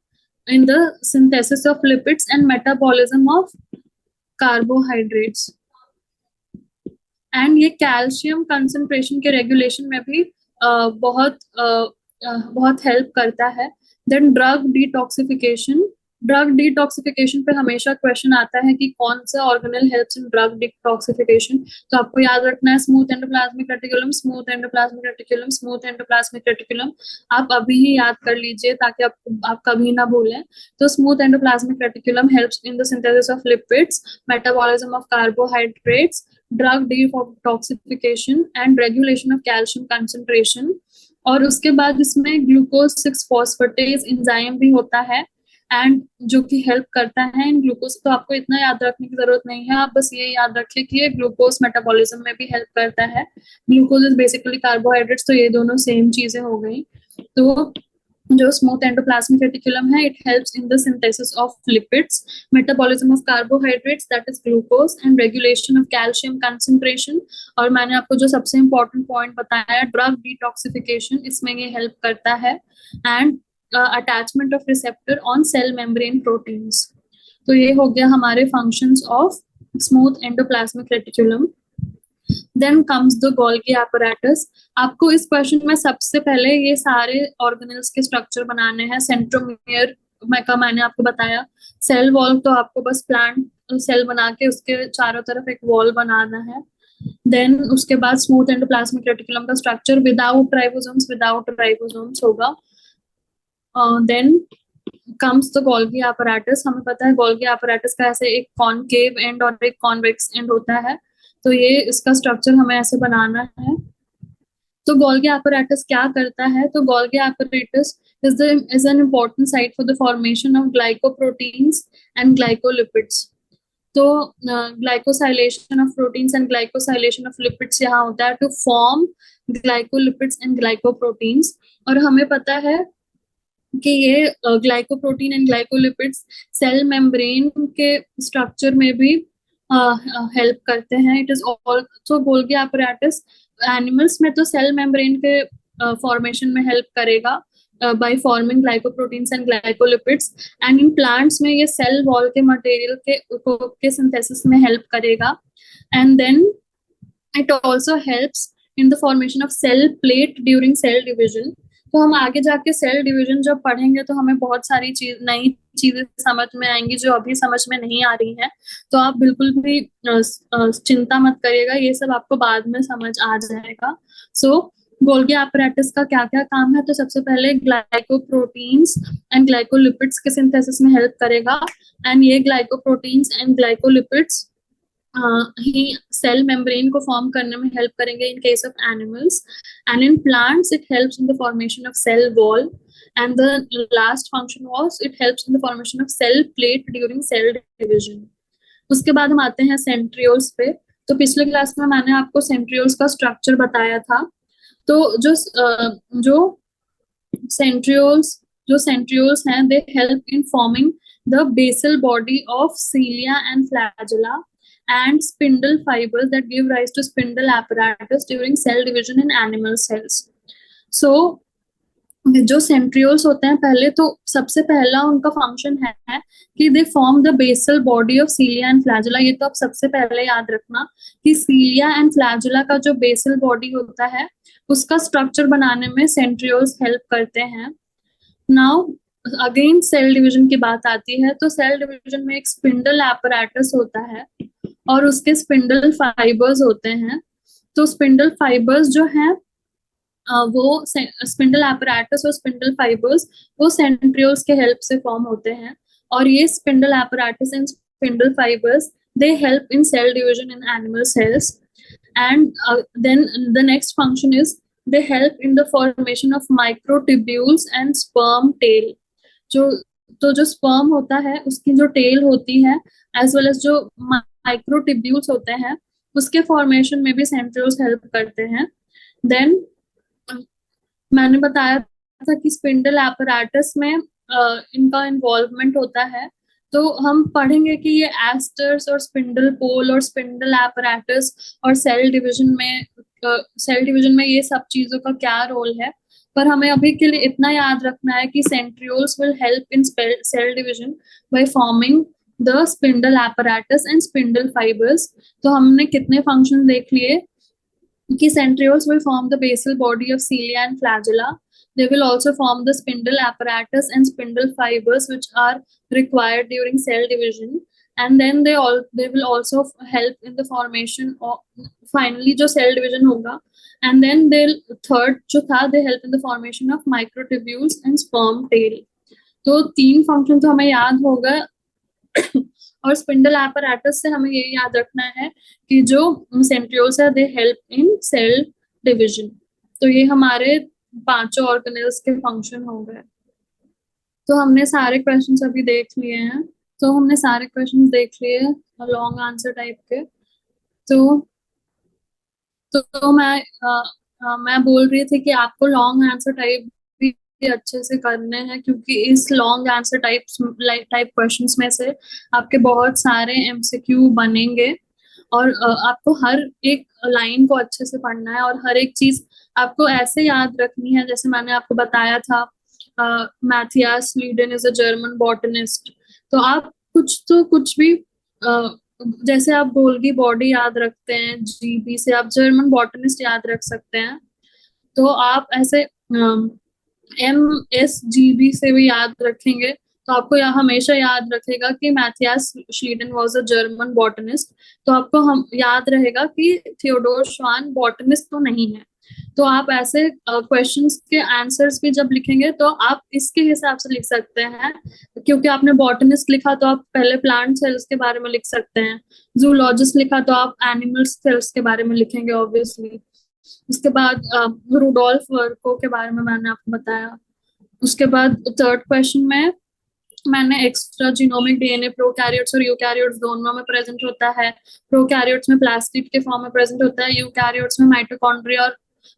Speaker 1: in the synthesis of lipids and metabolism of carbohydrates, and ये calcium concentration के रेगुलेशन में भी बहुत हेल्प करता है. Then drug detoxification. Drug detoxification पे हमेशा क्वेश्चन आता है कि कौन सा organelle helps in drug detoxification. तो आपको याद रखना है smooth endoplasmic reticulum, smooth endoplasmic reticulum, smooth endoplasmic reticulum. आप अभी ही याद कर लीजिए ताकि आप कभी ना भूलें. तो smooth endoplasmic reticulum helps in the synthesis of lipids, metabolism of carbohydrates, drug detoxification and regulation of calcium concentration. और उसके बाद इसमें ग्लूकोज 6 फॉस्फेटेज एंजाइम भी होता है एंड जो कि हेल्प करता है इन ग्लूकोज. तो आपको इतना याद रखने की जरूरत नहीं है, आप बस ये याद रखिए कि ये ग्लूकोज मेटाबॉलिज्म में भी हेल्प करता है. ग्लूकोज इज बेसिकली कार्बोहाइड्रेट्स, तो ये दोनों सेम चीजें हो गई. तो जो स्मूथ एंडोप्लाज्मिक रेटिकुलम है, it helps in the synthesis of lipids, metabolism of carbohydrates that is glucose, and regulation of calcium concentration. और मैंने आपको जो सबसे इंपॉर्टेंट पॉइंट बताया ड्रग डिटॉक्सिफिकेशन, इसमें ये हेल्प करता है, and attachment of receptor on cell membrane proteins. तो ये हो गया हमारे functions of smooth endoplasmic reticulum. Then comes the Golgi apparatus. आपको इस क्वेश्चन में सबसे पहले ये सारे ऑर्गेनल्स के स्ट्रक्चर बनाने हैं. सेंट्रोमियर का मैंने आपको बताया. सेल वॉल तो आपको बस प्लांट सेल बना के उसके चारों तरफ एक वॉल बनाना है. देन उसके बाद स्मूथ एंडोप्लाज्मिक रेटिकुलम का स्ट्रक्चर विदाउट राइबोसोम्स होगा. Then comes the Golgi apparatus. हमें पता है गोल्गी apparatus का ऐसे एक कॉनकेव एंड और एक कॉन्वेक्स एंड होता है. तो ये इसका स्ट्रक्चर हमें ऐसे बनाना है. तो गोल्गी apparatus क्या करता है? तो Golgi apparatus is an important site for the formation of glycoproteins and glycolipids. तो glycosylation of proteins and glycosylation of lipids यहाँ होता है to form glycolipids and glycoproteins. और हमें पता है कि ये glycoprotein and glycolipids cell membrane के स्ट्रक्चर में भी हेल्प करते हैं. It is also Golgi apparatus animals में तो सेल मेम्ब्रेन के फॉर्मेशन में हेल्प करेगा by forming glycoproteins and glycolipids, and in plants में ये सेल वॉल के मटेरियल के सिंथेसिस में हेल्प करेगा. And then it also helps in the formation of cell plate during cell division. तो हम आगे जाके सेल डिवीजन जब पढ़ेंगे तो हमें बहुत सारी नई चीजें समझ में आएंगी जो अभी समझ में नहीं आ रही हैं. तो आप बिल्कुल भी चिंता मत करिएगा, ये सब आपको बाद में समझ आ जाएगा. सो गोल्गी apparatus का क्या क्या काम है? तो सबसे पहले ग्लाइकोप्रोटीन्स एंड ग्लाइकोलिपिड्स के सिंथेसिस में हेल्प करेगा, एंड ये ग्लाइकोप्रोटीन्स एंड ग्लाइकोलिपिड्स ही सेल मेम्ब्रेन को फॉर्म करने में हेल्प करेंगे in case of animals. And in plants it helps in the formation of cell wall, and the last function was it helps in the formation of cell plate during cell division. उसके बाद हम आते हैं centrioles पे. तो पिछले class में मैंने आपको सेंट्रियोल्स का स्ट्रक्चर बताया था. तो जो सेंट्रियोल्स हैं, they help in forming the basal body of cilia and flagella and spindle fibers that give rise to spindle apparatus during cell division in animal cells. So जो सेंट्रियोल्स होते हैं, पहले तो सबसे पहला उनका फंक्शन है कि they form the basal body of cilia and flagella. ये तो आप सबसे पहले याद रखना कि सीलिया एंड फ्लैजेला का जो बेसल बॉडी होता है उसका स्ट्रक्चर बनाने में सेंट्रियोल्स हेल्प करते हैं. नाउ अगेन सेल डिवीजन की बात आती है, तो सेल डिवीजन में एक स्पिंडल एपरेटस होता है और उसके स्पिंडल फाइबर्स होते हैं। तो स्पिंडल फाइबर्स जो हैं वो स्पिंडल एपरेटस और स्पिंडल फाइबर्स वो सेंट्रियोल्स के हेल्प से फॉर्म होते हैं। और ये spindle apparatus and spindle fibres they help in cell division in animal cells. And then the next function is they help in the formation of microtubules and sperm tail. जो sperm होता है उसकी जो tail होती है as well as जो microtubules होते हैं उसके formation में भी centrioles help करते हैं। Then मैंने बताया था कि स्पिंडल एपरेटस में इनका इन्वॉल्वमेंट होता है। तो हम पढ़ेंगे कि ये एस्टर्स और स्पिंडल पोल और स्पिंडल एपरेटस और सेल डिवीजन में ये सब चीजों का क्या रोल है। पर हमें अभी के लिए इतना याद रखना है कि centrioles will help in cell division by forming the spindle apparatus and spindle fibres. तो हमने कितने फंक्शन देख लिए कि centrioles will form the basal body of cilia and flagella. They will also form the spindle apparatus and spindle fibers which are required during cell division. And then they will also help in the formation of finally जो cell division होगा. And then third जो था they help in the formation of microtubules and sperm tail. तो 3 function तो हमें याद होगा। और स्पिंडल एपरेटस से हमें ये याद रखना है कि जो सेंट्रियोल्स है they help in cell division. तो ये हमारे 5 ऑर्गेनेल्स के फंक्शन हो गए। तो हमने सारे क्वेश्चंस अभी देख लिए हैं। लॉन्ग आंसर टाइप के। तो मैं बोल रही थी कि आपको लॉन्ग आंसर टाइप भी अच्छे से करने हैं क्योंकि इस लॉन्ग आंसर टाइप क्वेश्चंस में से आपके बहुत सारे एमसीक्यू बनेंगे और आपको हर एक लाइन को अच्छे से पढ़ना है और हर एक चीज आपको ऐसे याद रखनी है जैसे मैंने आपको बताया था। Matthias Schleiden is a German botanist. तो आप कुछ भी जैसे आप गोल्गी बॉडी याद रखते हैं जीबी से, आप जर्मन बॉटनिस्ट याद रख सकते हैं। तो आप ऐसे MSGB से भी याद रखेंगे तो आपको हमेशा याद रखेगा कि Matthias Schleiden was a German botanist. तो आपको हम याद रहेगा कि थियोडोर श्वान बॉटनिस्ट तो नहीं है। तो आप ऐसे क्वेश्चंस के आंसर्स भी जब लिखेंगे तो आप इसके हिसाब से लिख सकते हैं। क्योंकि आपने बॉटनिस्ट लिखा तो आप पहले प्लांट सेल्स के बारे में लिख सकते हैं, जूलॉजिस्ट लिखा तो आप एनिमल सेल्स के बारे में लिखेंगे ऑब्वियसली। उसके बाद रूडोल्फ वर्को के बारे में मैंने आपको बताया। उसके बाद थर्ड क्वेश्चन में मैंने एक्स्ट्रा जीनोमिक डीएनए प्रोकैरियोट्स और यूकैरियोट्स दोनों में प्रेजेंट होता है। प्रोकैरियोट्स में प्लास्टिड के फॉर्म में प्रेजेंट होता है, यूकैरियोट्स में माइटोकॉन्ड्रिया और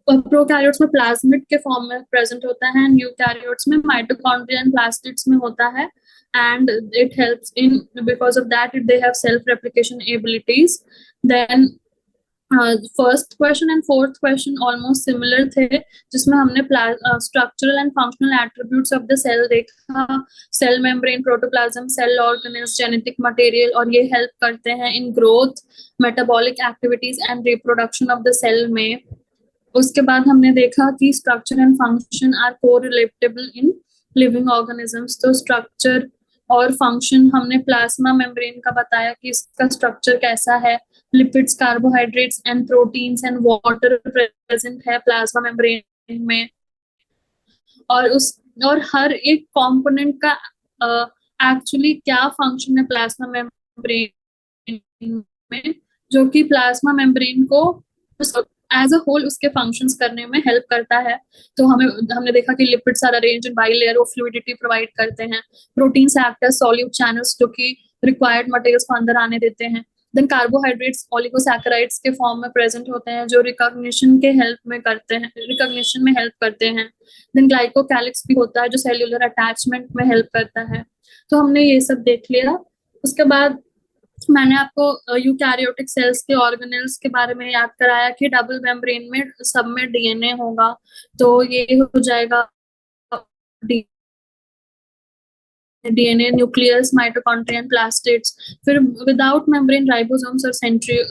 Speaker 1: प्रोकैरियोट्स में प्लाज्मिड के फॉर्म में प्रेजेंट होता है एंड यूकैरियोट्स में माइटोकॉन्ड्रिया एंड प्लास्टिड्स में होता है। and it helps in because of that they have self replication abilities. Then first question and fourth question almost similar थे जिसमें हमने structural and functional attributes of the cell देखा। Cell membrane, protoplasm, cell organelles, genetic material, और ये help करते हैं in growth, metabolic activities and reproduction of the cell में। उसके बाद हमने देखा कि structure and function are correlatable in living organisms. तो स्ट्रक्चर और फंक्शन हमने प्लाज्मा मेम्ब्रेन का बताया कि इसका स्ट्रक्चर कैसा है। Lipids, carbohydrates and proteins and water present है प्लाज्मा मेम्ब्रेन में। और हर एक कंपोनेंट का एक्चुअली क्या फंक्शन है प्लाज्मा मेम्ब्रेन में, जो कि प्लाज्मा मेम्ब्रेन को एज अ होल उसके फंक्शंस करने में हेल्प करता है। तो हमने देखा कि lipids are arranged in bilayer, वो फ्लूइडिटी प्रोवाइड करते हैं। Proteins act as solute channels जो कि रिक्वायर्ड मटेरियल्स को अंदर आने देते हैं। देन कार्बोहाइड्रेट्स ओलिगोसैकेराइड्स के फॉर्म में प्रेजेंट होते हैं जो रिकॉग्निशन में हेल्प करते हैं। देन ग्लाइकोकैलिक्स भी होता है जो सेल्यूलर अटैचमेंट में हेल्प करता है। तो हमने ये सब देख लिया। उसके बाद मैंने आपको यूकैरियोटिक सेल्स के ऑर्गेनेल्स के बारे में याद कराया कि डबल मेम्ब्रेन में सब में डीएनए होगा। तो ये हो जाएगा DNA, nucleus, mitochondria and plastids. फिर विदाउट मेम्ब्रेन राइबोसोम्स और सेंट्रियोल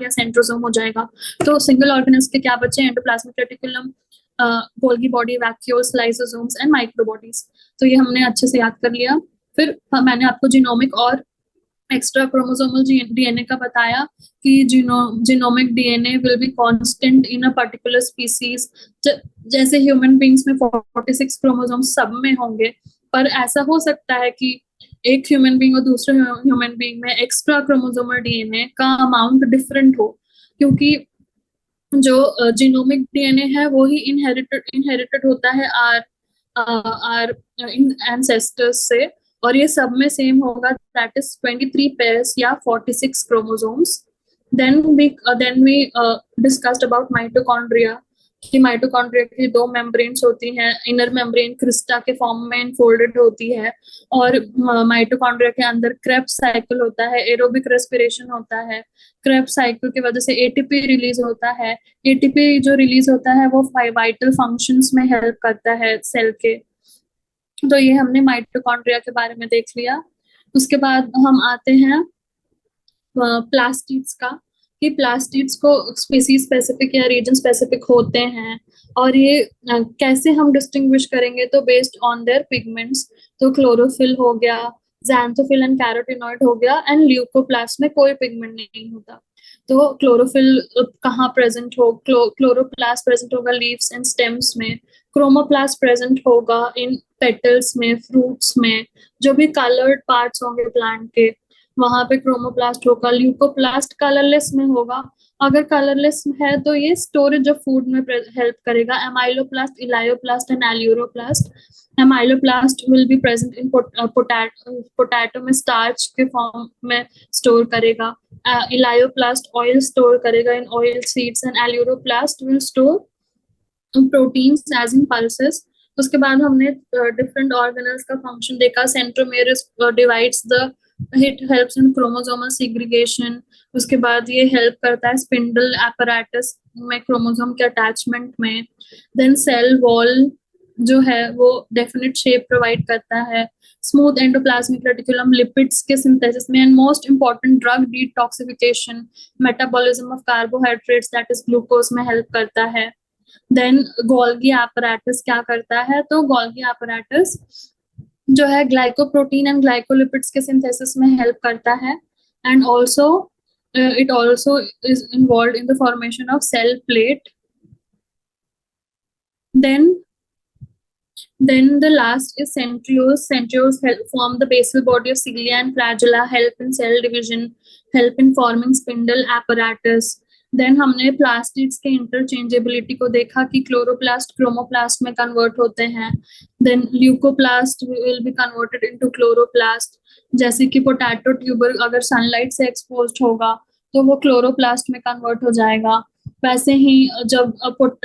Speaker 1: या सेंट्रोसोम हो जाएगा। तो सिंगल ऑर्गेनेल्स के क्या बचे? Endoplasmic reticulum, Golgi body, vacuoles, lysosomes and microbodies. तो ये हमने अच्छे से याद कर लिया। फिर मैंने आपको जीनोमिक और एक्स्ट्रा क्रोमोसोमल डीएनए का बताया कि genomic DNA will be constant in a particular species. जैसे ह्यूमन बींग्स में 46 क्रोमोसोम्स सब में होंगे, पर ऐसा हो सकता है कि एक ह्यूमन बींग और दूसरे ह्यूमन बींग में एक्स्ट्रा क्रोमोसोमल डीएनए का अमाउंट डिफरेंट हो, क्योंकि जो जीनोमिक डीएनए है वो ही इनहेरिटेड होता है आर एंसेस्टर्स से, और ये सब में सेम होगा, दैट इज 23 पेयर्स या 46 chromosomes. Then we discussed about mitochondria कि माइटोकॉन्ड्रिया की 2 मेम्ब्रेन्स होती हैं, इनर मेम्ब्रेन क्रिस्टा के फॉर्म में इनफोल्डेड होती है, और माइटोकॉन्ड्रिया के अंदर क्रेब्स साइकिल होता है, एरोबिक रेस्पिरेशन होता है। क्रेब्स साइकिल की वजह से एटीपी रिलीज होता है। एटीपी जो रिलीज होता है वो वाइटल फंक्शंस में हेल्प करता है सेल के। तो ये हमने माइटोकॉन्ड्रिया के बारे में देख लिया। उसके बाद हम आते हैं प्लास्टिड्स का, कि प्लास्टिड्स को स्पीसीज स्पेसिफिक या रीजन स्पेसिफिक होते हैं, और ये कैसे हम डिस्टिंग्विश करेंगे, तो बेस्ड ऑन देयर पिगमेंट्स। तो क्लोरोफिल हो गया, ज़ैंथोफिल एंड कैरोटिनॉइड हो गया, एंड ल्यूकोप्लास्ट में कोई पिगमेंट नहीं होता। तो क्लोरोफिल कहाँ प्रेजेंट हो, क्लोरोप्लास्ट प्रेजेंट होगा लीव्स एंड स्टेम्स में, क्रोमोप्लास्ट प्रेजेंट होगा इन पेटल्स में, फ्रूट्स में, जो भी कलर्ड पार्ट्स होंगे प्लांट के वहां पे क्रोमोप्लास्ट होगा। ल्यूकोप्लास्ट कलरलेस में होगा, अगर कलरलेस है तो ये स्टोरेज ऑफ फूड में हेल्प करेगा। Amyloplast, elaioplast and aleuroplast. Amyloplast will be present in potato में स्टार्च के फॉर्म में स्टोर करेगा। इलायोप्लास्ट ऑयल स्टोर करेगा in oil seeds, and aleuroplast will store proteins as in pulses. उसके बाद हमने डिफरेंट ऑर्गेनल्स का फंक्शन देखा। Centromere divides the, it helps in chromosomal segregation. उसके बाद ये हेल्प करता है स्पिंडल एपैरेटस में क्रोमोसोम के अटैचमेंट में। देन सेल वॉल जो है वो डेफिनेट शेप प्रोवाइड करता है। स्मूथ एंडोप्लाज्मिक रेटिकुलम लिपिड्स के सिंथेसिस में, and most important drug detoxification, metabolism of carbohydrates that is glucose में हेल्प करता है। देन गोल्गी एपैरेटस क्या करता है, तो गोल्गी एपैरेटस जो है ग्लाइकोप्रोटीन एंड ग्लाइकोलिपिड्स के सिंथेसिस में हेल्प करता है, and also it also is involved in the formation of cell plate. Then the last is centrioles. Centrioles help form the basal body of cilia and flagella, help in cell division, help in forming spindle apparatus. Then हमने plastids के interchangeability को देखा कि chloroplast chromoplast में convert होते हैं। Then leucoplast will be converted into chloroplast. जैसे कि पोटैटो ट्यूबर अगर सनलाइट से एक्सपोज्ड होगा तो वो क्लोरोप्लास्ट में कन्वर्ट हो जाएगा। वैसे ही जब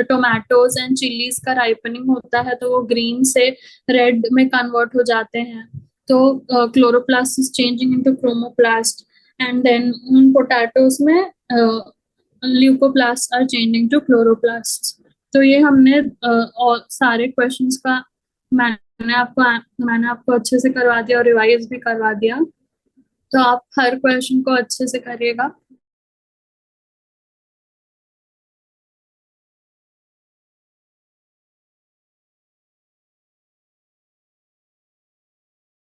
Speaker 1: टोमेटोज एंड चिलीज का राइपनिंग होता है तो वो ग्रीन से रेड में कन्वर्ट हो जाते हैं। तो chloroplast is changing into chromoplast, and then potatoes में leucoplast are changing to chloroplast. तो ये हमने और सारे क्वेश्चंस का मैंने आपको अच्छे से करवा दिया और रिवाइज भी करवा दिया। तो आप हर क्वेश्चन को अच्छे से करिएगा।